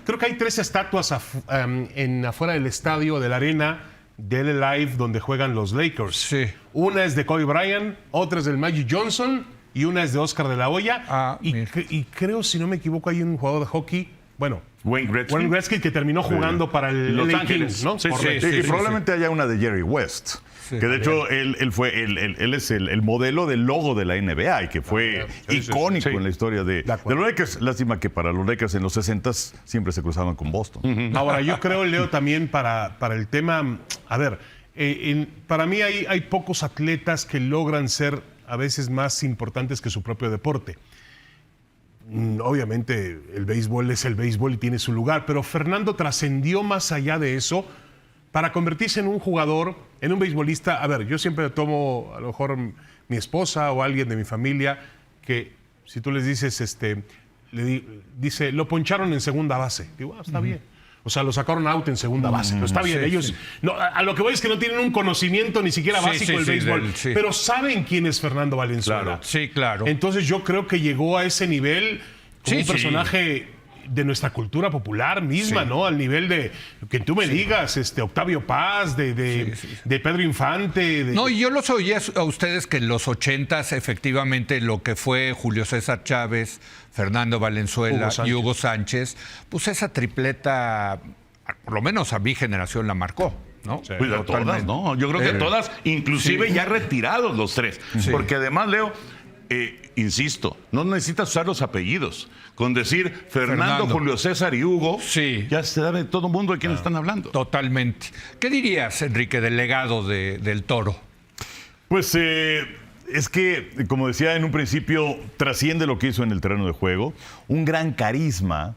Creo que hay 3 estatuas afuera del estadio de la arena de LA Live donde juegan los Lakers. Sí. Una es de Kobe Bryant, otra es del Magic Johnson y una es de Oscar de la Hoya. Y creo, si no me equivoco, hay un jugador de hockey, bueno, Wayne Gretzky que terminó jugando para el Los LA Ángeles, Kings, ¿no? Sí, y probablemente haya una de Jerry West. Que de hecho él es el modelo del logo de la NBA y que fue icónico en la historia de los Lakers. Lástima que para los Lakers en los 60s siempre se cruzaban con Boston. Ahora, yo creo, Leo, también para el tema, a ver, para mí hay pocos atletas que logran ser a veces más importantes que su propio deporte. Obviamente el béisbol es el béisbol y tiene su lugar, pero Fernando trascendió más allá de eso para convertirse en un jugador, en un beisbolista. A ver, yo siempre tomo, a lo mejor mi esposa o alguien de mi familia, que si tú les dices, dice, lo poncharon en segunda base. Digo, está bien. O sea, lo sacaron out en segunda base. Pero está bien, ellos... No, a lo que voy es que no tienen un conocimiento ni siquiera básico del béisbol. Pero saben quién es Fernando Valenzuela. Claro. Sí, claro. Entonces yo creo que llegó a ese nivel como un personaje de nuestra cultura popular misma, ¿no? Al nivel de que tú me digas, Octavio Paz, de Pedro Infante. No, y yo los oí a ustedes que en los 80s efectivamente lo que fue Julio César Chávez, Fernando Valenzuela y Hugo Sánchez, pues esa tripleta, por lo menos a mi generación la marcó, ¿no? Sí, pues a todas, ¿no? Yo creo que todas, inclusive ya retirados los 3. Porque además, Leo, insisto, no necesitas usar los apellidos. Con decir Fernando, Julio César y Hugo, ya se sabe todo el mundo de quién están hablando. Totalmente. ¿Qué dirías, Enrique, del legado del Toro? Pues es que, como decía en un principio, trasciende lo que hizo en el terreno de juego, un gran carisma.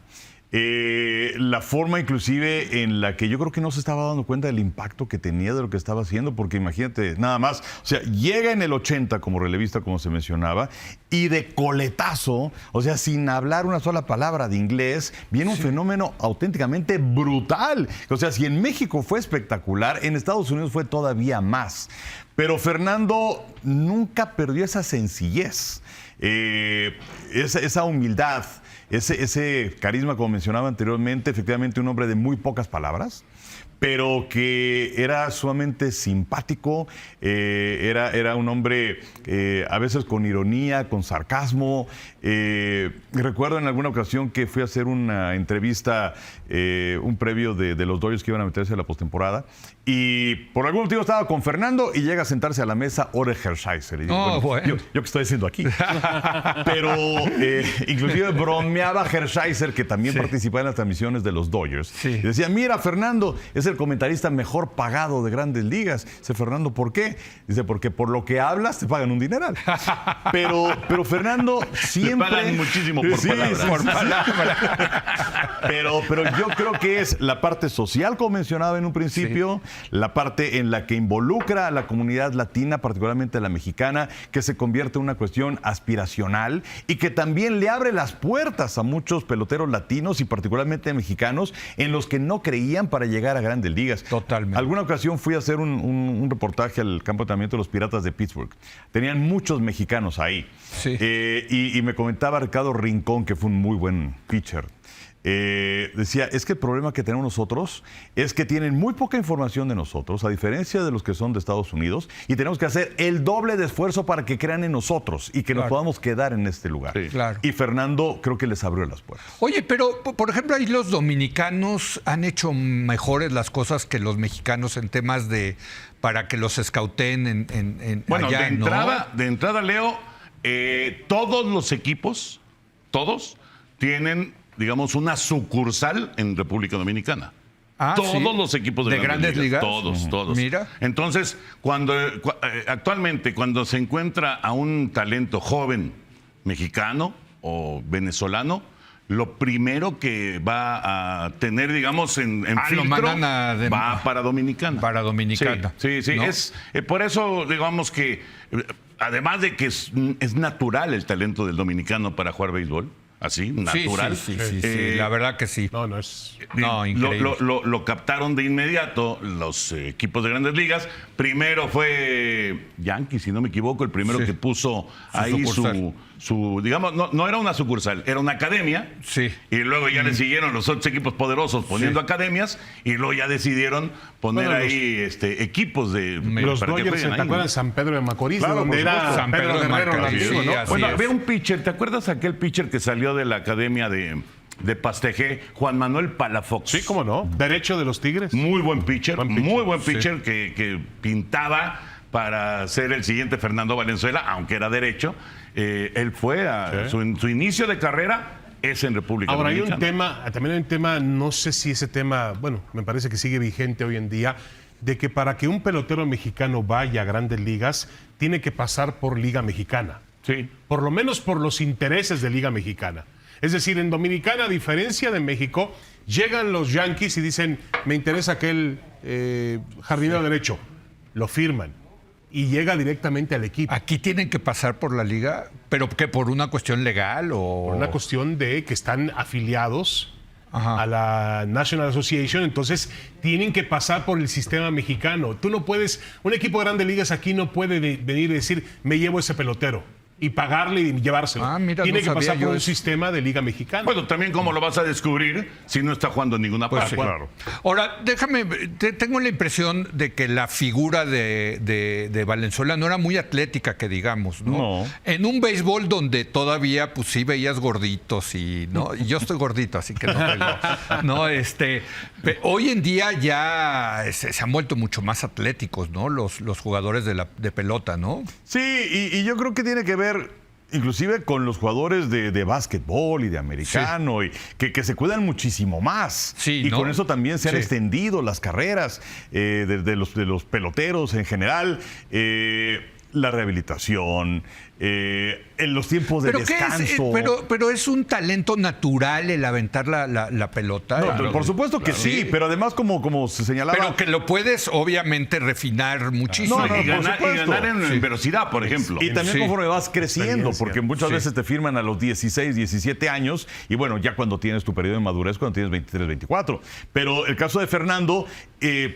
La forma inclusive en la que yo creo que no se estaba dando cuenta del impacto que tenía de lo que estaba haciendo, porque imagínate, nada más, o sea, llega en el 80 como relevista, como se mencionaba, y de coletazo, o sea, sin hablar una sola palabra de inglés, viene un fenómeno auténticamente brutal. O sea, si en México fue espectacular, en Estados Unidos fue todavía más. Pero Fernando nunca perdió esa sencillez, esa humildad, ese carisma, como mencionaba anteriormente, efectivamente un hombre de muy pocas palabras, pero que era sumamente simpático, era un hombre a veces con ironía, con sarcasmo. Recuerdo en alguna ocasión que fui a hacer una entrevista, un previo de los Dodgers que iban a meterse a la postemporada, y por algún motivo estaba con Fernando y llega a sentarse a la mesa Orel Hershiser. Y digo, bueno. ¿Yo qué estoy haciendo aquí? Pero inclusive bromeaba Hershiser, que también participaba en las transmisiones de los Dodgers. Sí. Y decía, mira, Fernando es el comentarista mejor pagado de Grandes Ligas. Dice, Fernando, ¿por qué? Dice, porque por lo que hablas te pagan un dineral. Pero Fernando siempre... Te pagan muchísimo por palabra. Por palabra. Pero yo creo que es la parte social, como mencionaba en un principio, la parte en la que involucra a la comunidad latina, particularmente a la mexicana, que se convierte en una cuestión aspiracional y que también le abre las puertas a muchos peloteros latinos y particularmente mexicanos en los que no creían para llegar a Grandes Ligas. Totalmente. Alguna ocasión fui a hacer un reportaje al campo de entrenamiento de los Piratas de Pittsburgh. Tenían muchos mexicanos ahí. Sí. Y me comentaba Ricardo Rincón, que fue un muy buen pitcher. Decía, es que el problema que tenemos nosotros es que tienen muy poca información de nosotros, a diferencia de los que son de Estados Unidos, y tenemos que hacer el doble de esfuerzo para que crean en nosotros y que nos podamos quedar en este lugar. Sí. Claro. Y Fernando creo que les abrió las puertas. Oye, pero por ejemplo, ahí los dominicanos han hecho mejores las cosas que los mexicanos en temas para que los escauten Bueno, allá, de entrada, Leo, todos los equipos, todos, tienen, digamos, una sucursal en República Dominicana. Todos los equipos de Grandes Ligas. Todos. Mira. Entonces, actualmente, cuando se encuentra a un talento joven mexicano o venezolano, lo primero que va a tener, digamos, en filtro, va para Dominicana. Para Dominicana. Sí. ¿No? Es, por eso, digamos que, además de que es natural el talento del dominicano para jugar béisbol, así, natural. Sí, la verdad que sí. No es... No, increíble. Lo captaron de inmediato los equipos de Grandes Ligas. Primero fue Yankees, si no me equivoco, el primero que puso ahí su digamos, no era una sucursal, era una academia. Sí. Y luego ya le siguieron los otros equipos poderosos poniendo academias, y luego ya decidieron poner ahí equipos de... Los Dodgers, ¿te acuerdas? San Pedro de Macorís, Claro, donde era San Pedro de Guerrero Macorís, nativo, ¿no? así Bueno, es. había un pitcher, ¿te acuerdas aquel pitcher que salió de la academia de Pastegé, Juan Manuel Palafox? Sí, cómo no. Derecho de los Tigres. Muy buen pitcher, muy buen Sí. pitcher que pintaba para ser el siguiente Fernando Valenzuela, aunque era derecho. Él fue a su inicio de carrera es en República Dominicana. También hay un tema, no sé si ese tema, bueno, me parece que sigue vigente hoy en día, de que para que un pelotero mexicano vaya a Grandes Ligas, tiene que pasar por Liga Mexicana. Sí. Por lo menos por los intereses de Liga Mexicana. Es decir, en Dominicana, a diferencia de México, llegan los Yankees y dicen, me interesa aquel jardinero derecho. Lo firman y llega directamente al equipo. Aquí tienen que pasar por la liga, pero ¿qué? ¿Por una cuestión legal o...? Por una cuestión de que están afiliados Ajá. a la National Association, entonces tienen que pasar por el sistema mexicano. Tú no puedes, un equipo de Grandes Ligas aquí no puede venir y decir, me llevo ese pelotero y pagarle y llevárselo. Mira, tiene no que pasar sabía por yo un eso. sistema de Liga Mexicana. Bueno, también cómo lo vas a descubrir si no está jugando en ninguna parte. sí. Claro. Ahora, tengo la impresión de que la figura de Valenzuela no era muy atlética, que digamos, ¿no? No. En un béisbol donde todavía, pues sí veías gorditos y yo estoy gordito, así que no, hoy en día ya se han vuelto mucho más atléticos, ¿no? Los jugadores de pelota, ¿no? Sí, y yo creo que tiene que ver inclusive con los jugadores de básquetbol y de americano, y que se cuidan muchísimo más. Sí, y ¿no? con eso también se han Sí. extendido las carreras de los peloteros en general. La rehabilitación, en los tiempos de ¿Pero qué es? descanso. Pero es un talento natural el aventar la pelota. No, pero por supuesto que sí, pero además como se señalaba... Pero que lo puedes obviamente refinar muchísimo. No, y ganar supuesto. en velocidad, por ejemplo. Y también Sí. conforme vas creciendo, porque muchas Sí. veces te firman a los 16, 17 años y bueno, ya cuando tienes tu periodo de madurez, cuando tienes 23, 24. Pero el caso de Fernando,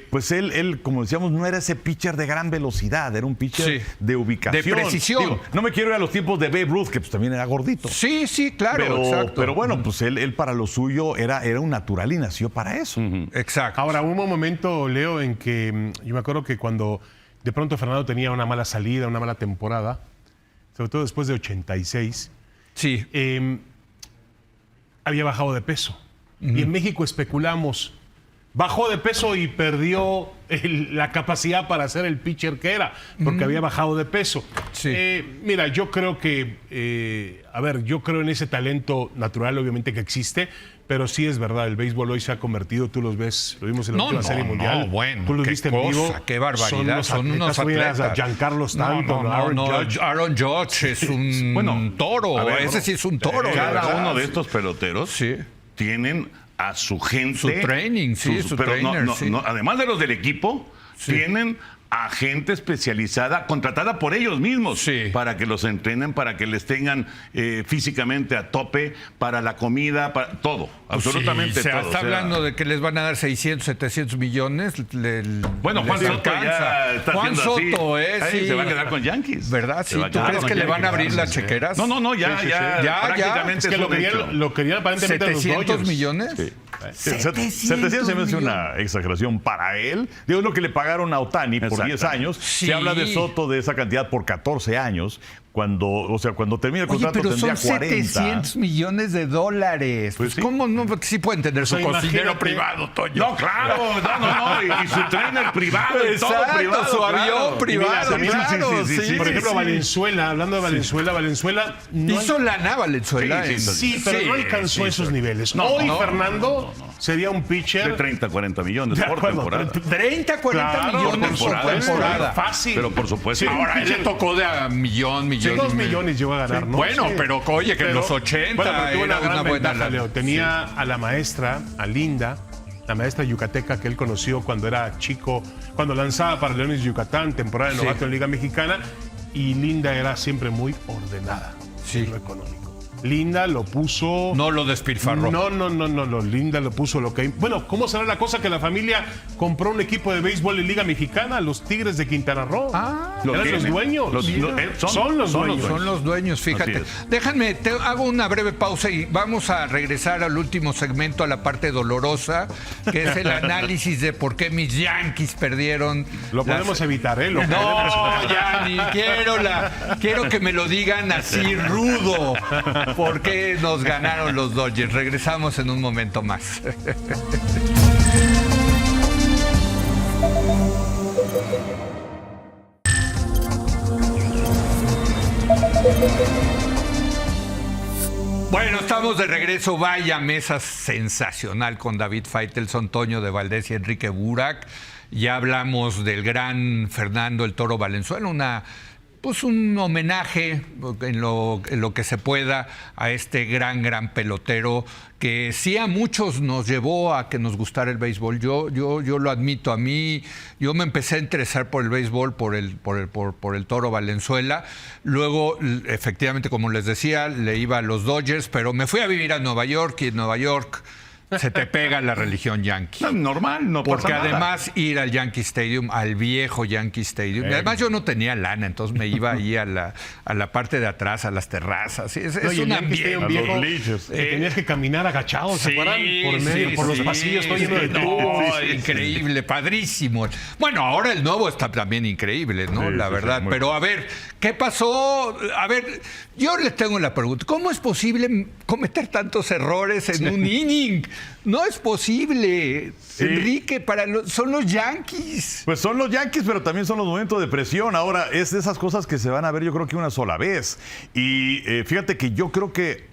pues él, como decíamos, no era ese pitcher de gran velocidad, era un pitcher Sí. de ubicación. De precisión. Digo, no me quiero ir a los tiempos de Babe Ruth, que pues también era gordito. Sí, claro, exacto. Pero bueno, pues él para lo suyo era un natural y nació para eso. Exacto. Ahora, hubo un momento, Leo, en que yo me acuerdo que cuando de pronto Fernando tenía una mala salida, una mala temporada, sobre todo después de 86, Sí. había bajado de peso. Y en México especulamos, bajó de peso y perdió la capacidad para ser el pitcher que era, porque había bajado de peso. Sí. Mira, yo creo que, yo creo en ese talento natural, obviamente que existe, pero sí es verdad, el béisbol hoy se ha convertido, tú los ves, lo vimos en la última Serie Mundial. bueno, tú los qué viste cosa, en vivo. qué barbaridad, son unos Tú miras atletas. a Giancarlo Stanton, No, Aaron no, Judge. Aaron Judge es un toro, a ver, ese sí es un toro. Cada ¿verdad? uno de estos peloteros Sí. tienen a su gente. Su training, sí, su pero trainer, sí. además de los del equipo, tienen a gente especializada, contratada por ellos mismos, Sí. para que los entrenen, para que les tengan físicamente a tope, para la comida, para todo, absolutamente Sí, se todo. está O sea, hablando de que les van a dar 600, 700 millones. Bueno, Juan les Soto alcanza. ya está Juan haciendo así. Soto, Ahí sí. se va a quedar con Yankees. ¿Verdad? Se Sí. va a ¿Tú quedar crees con que le van a Yankees. abrir las chequeras? No, ya, Sí, sí, ya, sí. Ya, prácticamente Es que es lo un hecho. querían aparentemente los 700 Dodgers. millones. Sí. 700 se me hace una exageración para él. Digo, es lo que le pagaron a Ohtani por 10 años. Sí. Se habla de Soto de esa cantidad por 14 años. Cuando termine el Oye, contrato pero tendría son 40. 700 millones de dólares. Pues sí. ¿Cómo no? Porque sí pueden tener su O sea, cocinero imagínate. privado, Toño. No, claro, y su trainer privado, y todo Exacto, privado, su claro. avión privado, Mira, también- claro, sí. Por ejemplo, Valenzuela, hablando de Valenzuela, no Hizo lana Valenzuela. Sí, en- sí, pero no alcanzó esos niveles. No, Hoy no, Fernando sería un pitcher De 30 a 40 millones De por acuerdo, temporada. 30, 40 Claro, millones por temporada. Fácil. Pero por supuesto. Sí, Ahora, él le tocó de a millón. 2 millones llegó a ganar, ¿no? Bueno, Sí. pero oye, que en los 80 bueno, pero tuvo era una gran una buena ventaja, lana. Leo. Tenía a la maestra, a Linda, la maestra yucateca que él conoció cuando era chico, cuando lanzaba para Leones Yucatán, temporada de Sí. novato en Liga Mexicana, y Linda era siempre muy ordenada Sí. en lo económico. Linda lo puso... No lo despilfarró. No, Linda lo puso lo que... Bueno, ¿cómo será la cosa que la familia compró un equipo de béisbol en Liga Mexicana? Los Tigres de Quintana Roo. Ah, eran los tienen. dueños. Son los dueños. Son los dueños, fíjate. Así es. Déjame, hago una breve pausa y vamos a regresar al último segmento, a la parte dolorosa, que es el análisis de por qué mis Yankees perdieron. Lo podemos evitar, ¿eh? Lo podemos No, ya ni quiero que me lo digan así rudo. ¿Por qué nos ganaron los Dodgers? Regresamos en un momento más. Bueno, estamos de regreso. Vaya mesa sensacional con David Faitelson, Toño de Valdés y Enrique Burak. Ya hablamos del gran Fernando el Toro Valenzuela, un homenaje en lo que se pueda a este gran pelotero que sí a muchos nos llevó a que nos gustara el béisbol. Yo lo admito, yo me empecé a interesar por el béisbol por el Toro Valenzuela. Luego, efectivamente, como les decía, le iba a los Dodgers, pero me fui a vivir a Nueva York y en Nueva York se te pega la religión yankee. No, normal, no Porque pasa nada. además ir al Yankee Stadium, al viejo Yankee Stadium, y además yo no tenía lana, entonces me iba ahí a la parte de atrás, a las terrazas. Es No, y el un Yankee ambiente. Stadium A viejo, los bleachers. tenías que caminar agachado, ¿se acuerdan? Por medio, por los pasillos, todo lleno de no, tubos. increíble, padrísimo. Bueno, ahora el nuevo está también increíble, ¿no? Sí, La sí, verdad. sí, muy Pero a ver, ¿qué pasó? A ver, yo le tengo la pregunta. ¿Cómo es posible cometer tantos errores en un inning? No es posible, Enrique, son los Yankees. Pues son los Yankees, pero también son los momentos de presión. Ahora, es de esas cosas que se van a ver yo creo que una sola vez. Y fíjate que yo creo que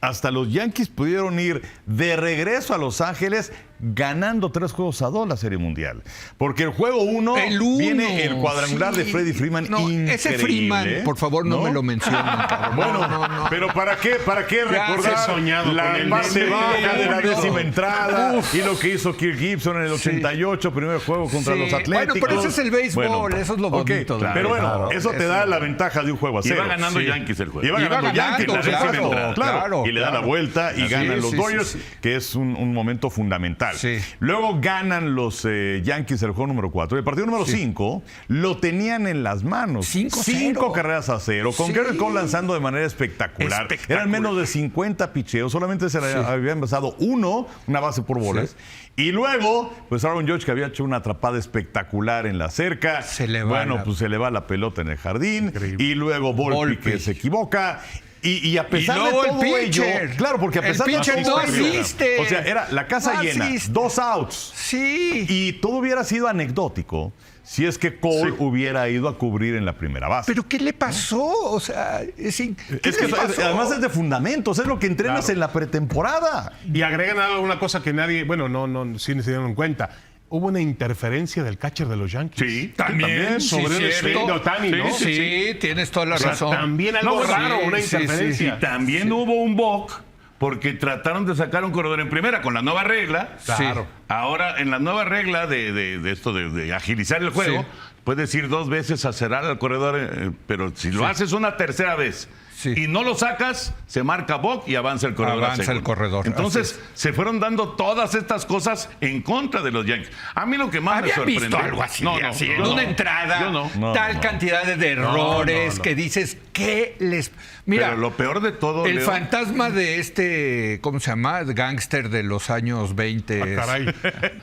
hasta los Yankees pudieron ir de regreso a Los Ángeles ganando 3-2 la Serie Mundial. Porque el juego 1 El uno, viene el cuadrangular de Freddie Freeman. No, increíble. ese Freeman, por favor, no me lo mencionen, cabrón. Bueno, No. pero ¿para qué Ya recordar se soñado la con el parte meme. baja de la No. 10ª entrada y lo que hizo Kirk Gibson en el 88, primer juego contra Sí. los Atléticos? Bueno, pero ese es el béisbol, eso es lo ok, bonito del pero bueno, béisbol. eso te da la ventaja de un juego a cero. Iba ganando Sí. Yankees el juego. Iba ganando Yankees, ganando, la décima entrada. claro, y le dan la claro. vuelta y ganan los sí, Dodgers, sí. que es un momento fundamental. Sí. Luego ganan los Yankees el juego número 4. El partido número 5 lo tenían en las manos. 5-0. 5 carreras a 0, con Sí. Gerrit Cole lanzando de manera espectacular. Eran menos de 50 picheos, solamente se le habían pasado una base por bolas. Sí. Y luego, pues Aaron Judge, que había hecho una atrapada espectacular en la cerca. Se le va bueno, la- pues se le va la pelota en el jardín. Increíble. Y luego Volpi, que se equivoca. Y a pesar de luego el todo ello, pitcher. claro, porque a El pesar pitcher de no todo asiste. o sea, era la casa No llena, asiste. 2 outs. Sí. Y todo hubiera sido anecdótico si es que Cole hubiera ido a cubrir en la primera base. ¿Pero qué le pasó? O sea, ¿qué es que le eso pasó? además es de fundamentos, es lo que entrenas en la pretemporada. Y agregan una cosa que nadie, bueno, no, sí se dieron cuenta. Hubo una interferencia del catcher de los Yankees. Sí, También, sobre un cierto. swing de Ohtani, ¿no? Sí, tienes toda la O sea, razón. también algo No, raro, sí, una sí, sí. interferencia. Y también hubo un balk porque trataron de sacar un corredor en primera con la nueva regla. Claro. Ahora, en la nueva regla de esto de agilizar el juego, Sí. puedes ir 2 veces a cerrar al corredor, pero si lo haces una tercera vez Sí. y no lo sacas, se marca balk y avanza el corredor. a Avanza segunda. el corredor, Entonces, se fueron dando todas estas cosas en contra de los Yankees. A mí lo que más me ¿Habían sorprendió... visto algo así? No, no, así, yo en no. una entrada, Yo no. No, tal no. cantidad de errores no. que dices, ¿qué les...? Mira, Pero lo peor de todo, el Leo, fantasma de este, ¿cómo se llama? Gángster de los años 20. caray.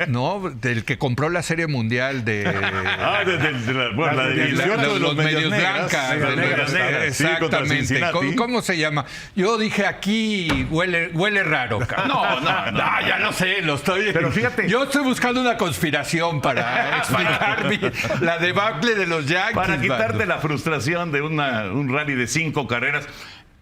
¿No? Del que compró la Serie Mundial de... La división de los medios blancas. negras. de Medias negras, sí, contra Exactamente. Cincinnati. ¿Cómo se llama? Yo dije aquí huele raro. cabrón. No, Ya lo sé, lo estoy. Pero fíjate. Yo estoy buscando una conspiración para explicar la debacle de los Yankees. para mano. quitarte la frustración de un rally de 5 carreras.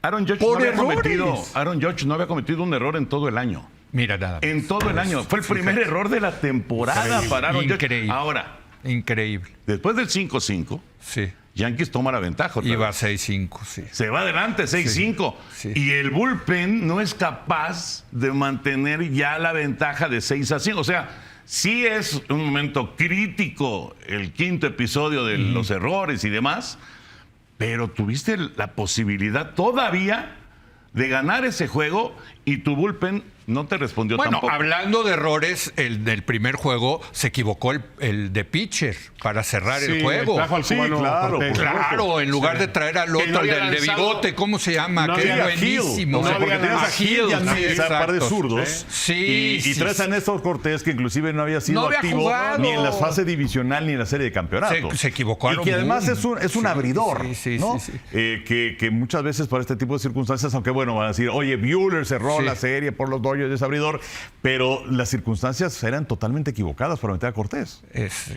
Aaron Judge Por no errores. había cometido un error en todo el año. Mira nada. En todo el año. Fue el primer error de la temporada para Aaron Judge. Increíble. Ahora, Increíble. después del 5-5, Sí. Yankees toma la ventaja. otra Iba vez. 6-5, sí. Se va adelante, 6-5. Sí. Y el bullpen no es capaz de mantener ya la ventaja de 6-5. O sea, sí es un momento crítico el 5º episodio de los errores y demás, pero tuviste la posibilidad todavía de ganar ese juego y tu bullpen no te respondió Bueno, tampoco. hablando de errores, el del primer juego se equivocó el de pitcher para cerrar el juego. trajo al Sí, cubano claro, Cortés. Claro, en lugar de traer al Que otro, no el había del de lanzado- bigote, ¿cómo se llama? no que había es buenísimo. O sea, No porque había tienes a Hill, Hill y a sí, Mesa, un par de exacto. zurdos. Sí, Y traes a Néstor Cortés, que inclusive no había sido No había activo jugado. ni en la fase divisional ni en la serie de campeonato. Se equivocaron Y que además muy. es un abridor, sí, sí, ¿no? sí, sí. Que muchas veces para este tipo de circunstancias, aunque bueno, van a decir, oye, Buehler cerró Sí. la serie por los Dodgers, es abridor, pero las circunstancias eran totalmente equivocadas para meter a Cortés.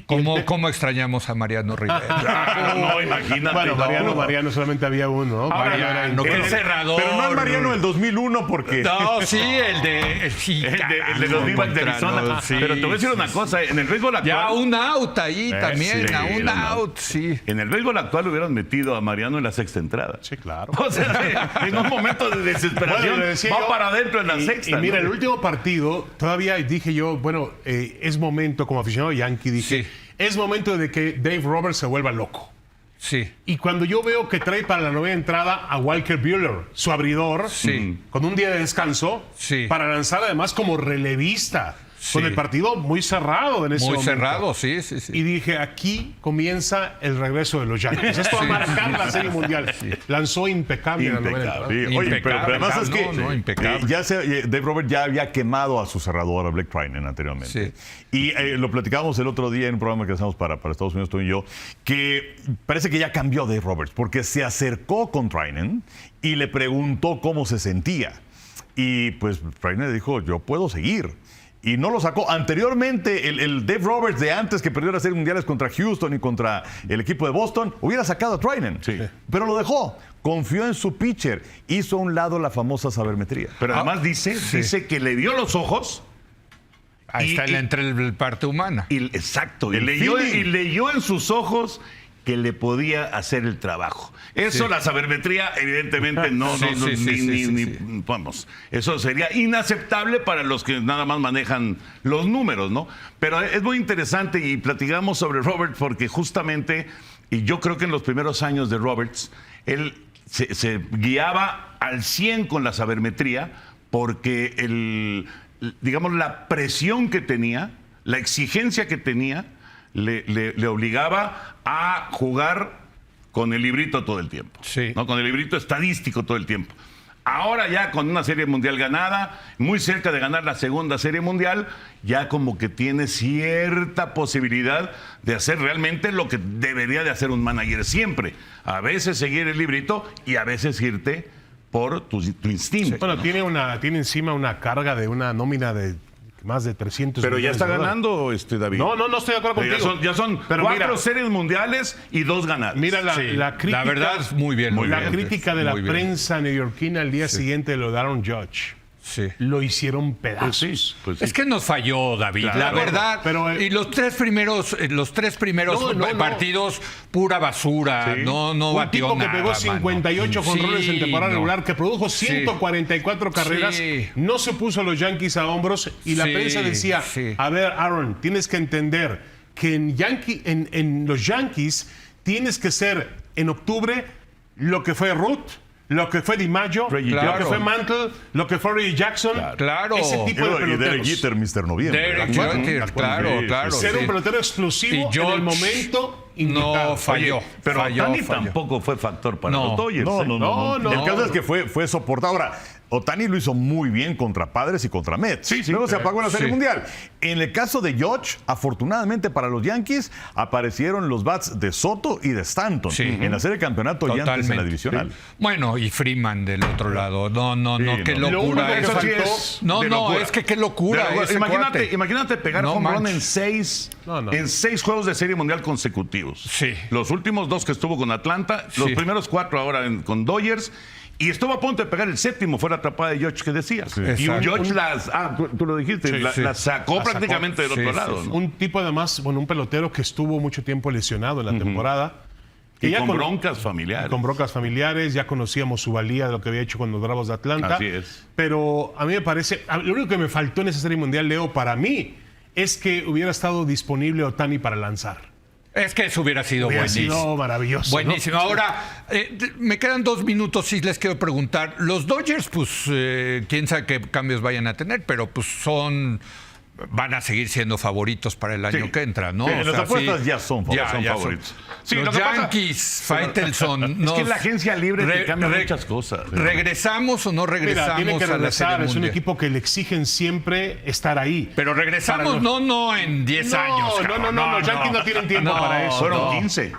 ¿Cómo extrañamos a Mariano Rivera? No, imagínate. Bueno, no. Mariano solamente había uno, ¿no? Mariano era Mariano, que intenso. cerrador. Pero no el Mariano del 2001 porque... No, sí, el de... sí, El de carajo, los Divacs de contra Arizona. los- sí, Pero te voy a decir una cosa, en el béisbol actual... Ya un out ahí también, sí, a un un out, sí. En el béisbol actual hubieran metido a Mariano en la 6ª entrada. Sí, claro. O sea, en un momento de desesperación, Bueno, le decía va yo, para adentro en la 6ª. Y mira, ¿no? el último partido, todavía dije yo, bueno, es momento, como aficionado yankee, dije, Sí. es momento de que Dave Roberts se vuelva loco. Sí. Y cuando yo veo que trae para la 9ª entrada a Walker Buehler, su abridor, Sí. con un día de descanso, Sí. para lanzar además como relevista, Sí. con el partido muy cerrado en ese Muy momento. cerrado, sí, sí, sí. Y dije, aquí comienza el regreso de los Yankees. Esto va a marcar la Serie Mundial. Lanzó impecable en la 9ª entrada. Sí, oye, Impecable, pero además es que no, impecable. Dave Roberts ya había quemado a su cerrador, a Blake Treinen, anteriormente. Sí. Y lo platicábamos el otro día en un programa que hacemos para Estados Unidos, tú y yo, que parece que ya cambió Dave Roberts, porque se acercó con Treinen y le preguntó cómo se sentía. Y pues Treinen le dijo, yo puedo seguir. Y no lo sacó. Anteriormente, el Dave Roberts de antes que perdió las series mundiales contra Houston y contra el equipo de Boston, hubiera sacado a Treinen. Sí. Pero lo dejó. Confió en su pitcher. Hizo a un lado la famosa sabermetría. Pero además dice que le vio los ojos Ahí está entre el parte humana. Exacto. El Y feeling. leyó en sus ojos que le podía hacer el trabajo. Eso, la sabermetría, evidentemente, vamos, eso sería inaceptable para los que nada más manejan los números, ¿no? Pero es muy interesante y platicamos sobre Roberts porque justamente, y yo creo que en los primeros años de Roberts, él se guiaba al 100 con la sabermetría porque digamos, la presión que tenía, la exigencia que tenía, le obligaba a jugar con el librito todo el tiempo. Sí. ¿No? Con el librito estadístico todo el tiempo. Ahora ya con una serie mundial ganada, muy cerca de ganar la segunda serie mundial, ya como que tiene cierta posibilidad de hacer realmente lo que debería de hacer un manager siempre. A veces seguir el librito y a veces irte por tu instinto. Bueno, tiene encima una carga de una nómina de más de 300 Pero ya millones está de dólares. ganando, David. No estoy de acuerdo contigo. Ya son Pero 4 mira, series mundiales y 2 ganadas. Mira la crítica. La verdad es muy bien. La crítica de la Muy bien. prensa neoyorquina al día siguiente de lo de Aaron Judge. Sí. Lo hicieron pedazos. Pues sí. Es que nos falló, David, Claro. la verdad. Pero, y los tres primeros No. partidos, pura basura. Sí. No Un batió tipo que nada, pegó mano. 58 jonrones en temporada no. regular, que produjo 144 carreras, Sí. no se puso a los Yankees a hombros y la Sí, prensa decía, sí. a ver, Aaron, tienes que entender que en los Yankees tienes que ser en octubre lo que fue Ruth, lo que fue DiMaggio, Reggie lo Jackson. que fue Mantle, lo que fue Reggie Jackson. Claro. Ese tipo de Y Derek peloteros. Jeter, Mr. Noviembre. Derek ¿de acuerdo? Jeter, ¿De acuerdo? claro, Sí, claro. Ser sí. un pelotero explosivo Y en George el momento indicado. No falló. Oye, pero falló, Ohtani falló. tampoco fue factor para No. los Dodgers. No, ¿eh? No. El caso es que fue soportado. Ahora, Ohtani lo hizo muy bien contra Padres y contra Mets. Sí, sí. Luego se apagó en la Serie Sí. Mundial. En el caso de Judge, afortunadamente para los Yankees, aparecieron los bats de Soto y de Stanton Sí. en la Serie de campeonato y antes en la Totalmente. divisional. Bueno, y Freeman del otro lado. No, qué no. Lo único locura. que Eso sí faltó- es No, de no, locura. es que qué locura. De locura. ese cuate. Imagínate pegar No home run en manches. 6 No. en 6 juegos de Serie Mundial consecutivos. Sí. Los últimos 2 que estuvo con Atlanta, los Sí. primeros 4 ahora con Dodgers. Y estuvo a punto de pegar el séptimo, fue la atrapa de George que decías. Y Exacto. George tú lo dijiste, Sí, la sí. sacó La sacó. prácticamente del Sí, otro sí, lado. sí. ¿no? Un tipo además, un pelotero que estuvo mucho tiempo lesionado en la temporada. que Y ya con con- broncas familiares. Con broncas familiares, ya conocíamos su valía de lo que había hecho con los Bravos de Atlanta. Así es. Pero a mí me parece, lo único que me faltó en esa Serie Mundial, Leo, para mí, es que hubiera estado disponible Ohtani para lanzar. Es que eso hubiera sido Hubiera buenísimo. sido maravilloso. Buenísimo. ¿no? Ahora, me quedan 2 minutos y les quiero preguntar. Los Dodgers, pues, quién sabe qué cambios vayan a tener, pero pues van a seguir siendo favoritos para el año Sí. que entra, ¿no? Sí, O las sea, apuestas ya son favoritos. Sí, Los lo que pasa- Yankees, Faitelson. Es que la agencia libre te cambia muchas cosas. ¿Regresamos o no Mira, regresamos tiene que a la regresar. Serie Es un Mundial? equipo que le exigen siempre estar ahí. Pero regresamos, Para los- no en 10 años. cabrón. No, los Yankees no tienen tiempo para eso. Fueron no. 15.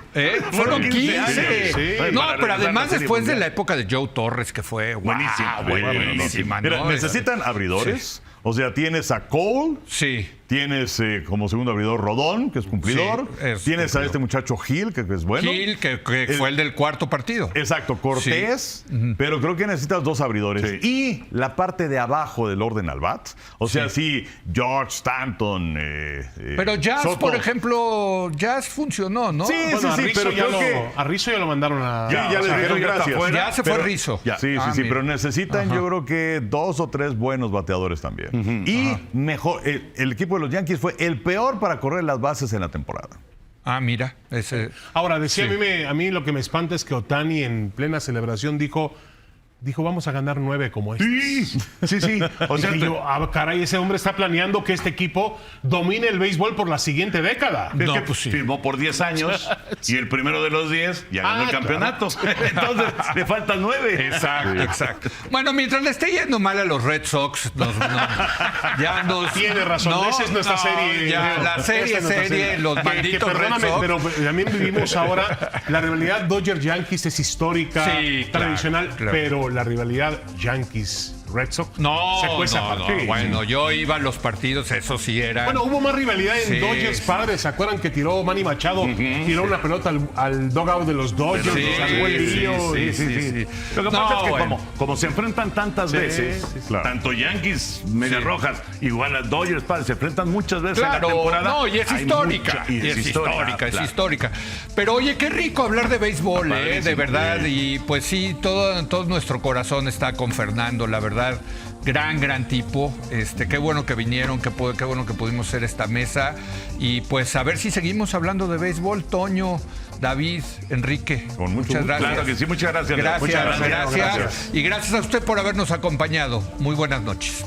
Fueron 15. años. Sí. No, Para pero regresar a además la Serie después de Mundial. la época de Joe Torres, que fue Buenísima, buenísima, Mira, ¿no? necesitan abridores. O sea, tienes a Cole, Sí. tienes como segundo abridor Rodón, que es cumplidor. Sí, es tienes a cumplidor. este muchacho Gil, que es bueno. Gil, que fue el del cuarto partido. Exacto, Cortés, pero creo que necesitas 2 abridores. Sí. Y la parte de abajo del orden al bat. O sea, sí, George, Stanton. Pero Jazz, Soto. por ejemplo, Jazz funcionó, ¿no? Sí, Bueno, a sí, Rizzo pero ya creo que. a Rizzo ya lo mandaron a... Ya o le sea, dijeron ya está gracias. fuera. Ya se fue Pero- Rizzo. Sí, sí, Ah, sí, mira. pero necesitan yo creo que 2 o 3 buenos bateadores también. Y mejor, el equipo de los Yankees fue el peor para correr las bases en la temporada. Ah, mira, ese. Ahora, decía a mí lo que me espanta es que Ohtani en plena celebración dijo, vamos a ganar 9 como este. Sí. O sea, Dije yo, caray, ese hombre está planeando que este equipo domine el béisbol por la siguiente década. es No, que pues sí. firmó por 10 años y el primero de los 10 ya ganó el claro. campeonato. Entonces le faltan 9. Exacto. Bueno, mientras le esté yendo mal a los Red Sox, ya nos. Tiene razón, esa es nuestra serie. Ya, la Esta serie, es nuestra serie. los Que malditos Red perdóname, Sox. pero también vivimos ahora, la rivalidad Dodgers-Yankees es histórica, Sí, claro, tradicional, claro. pero la rivalidad Yankees Red Sox. No, se cuece no, aparte. no, bueno, yo iba a los partidos, eso sí era. Bueno, hubo más rivalidad en Sí. Dodgers Padres. ¿Se acuerdan que tiró Manny Machado? Tiró una pelota al dugout de los Dodgers. Sí, se armó el lío. sí. Lo que No, pasa es que bueno. como se enfrentan tantas veces, claro. tanto Yankees, Medias Rojas, igual a Dodgers, padre, se enfrentan muchas veces en Claro, la temporada. no, y es Hay histórica. mucha- Y es histórica, es claro. histórica. Pero oye, qué rico hablar de béisbol, Padrísimo, de verdad. sí. Y pues sí, todo nuestro corazón está con Fernando, la verdad. Gran tipo. Qué bueno que vinieron, qué bueno que pudimos hacer esta mesa. Y pues a ver si seguimos hablando de béisbol, Toño, David, Enrique. Con mucho muchas gusto. gracias. Claro que sí, muchas gracias. Gracias, Muchas gracias. Y gracias a usted por habernos acompañado. Muy buenas noches.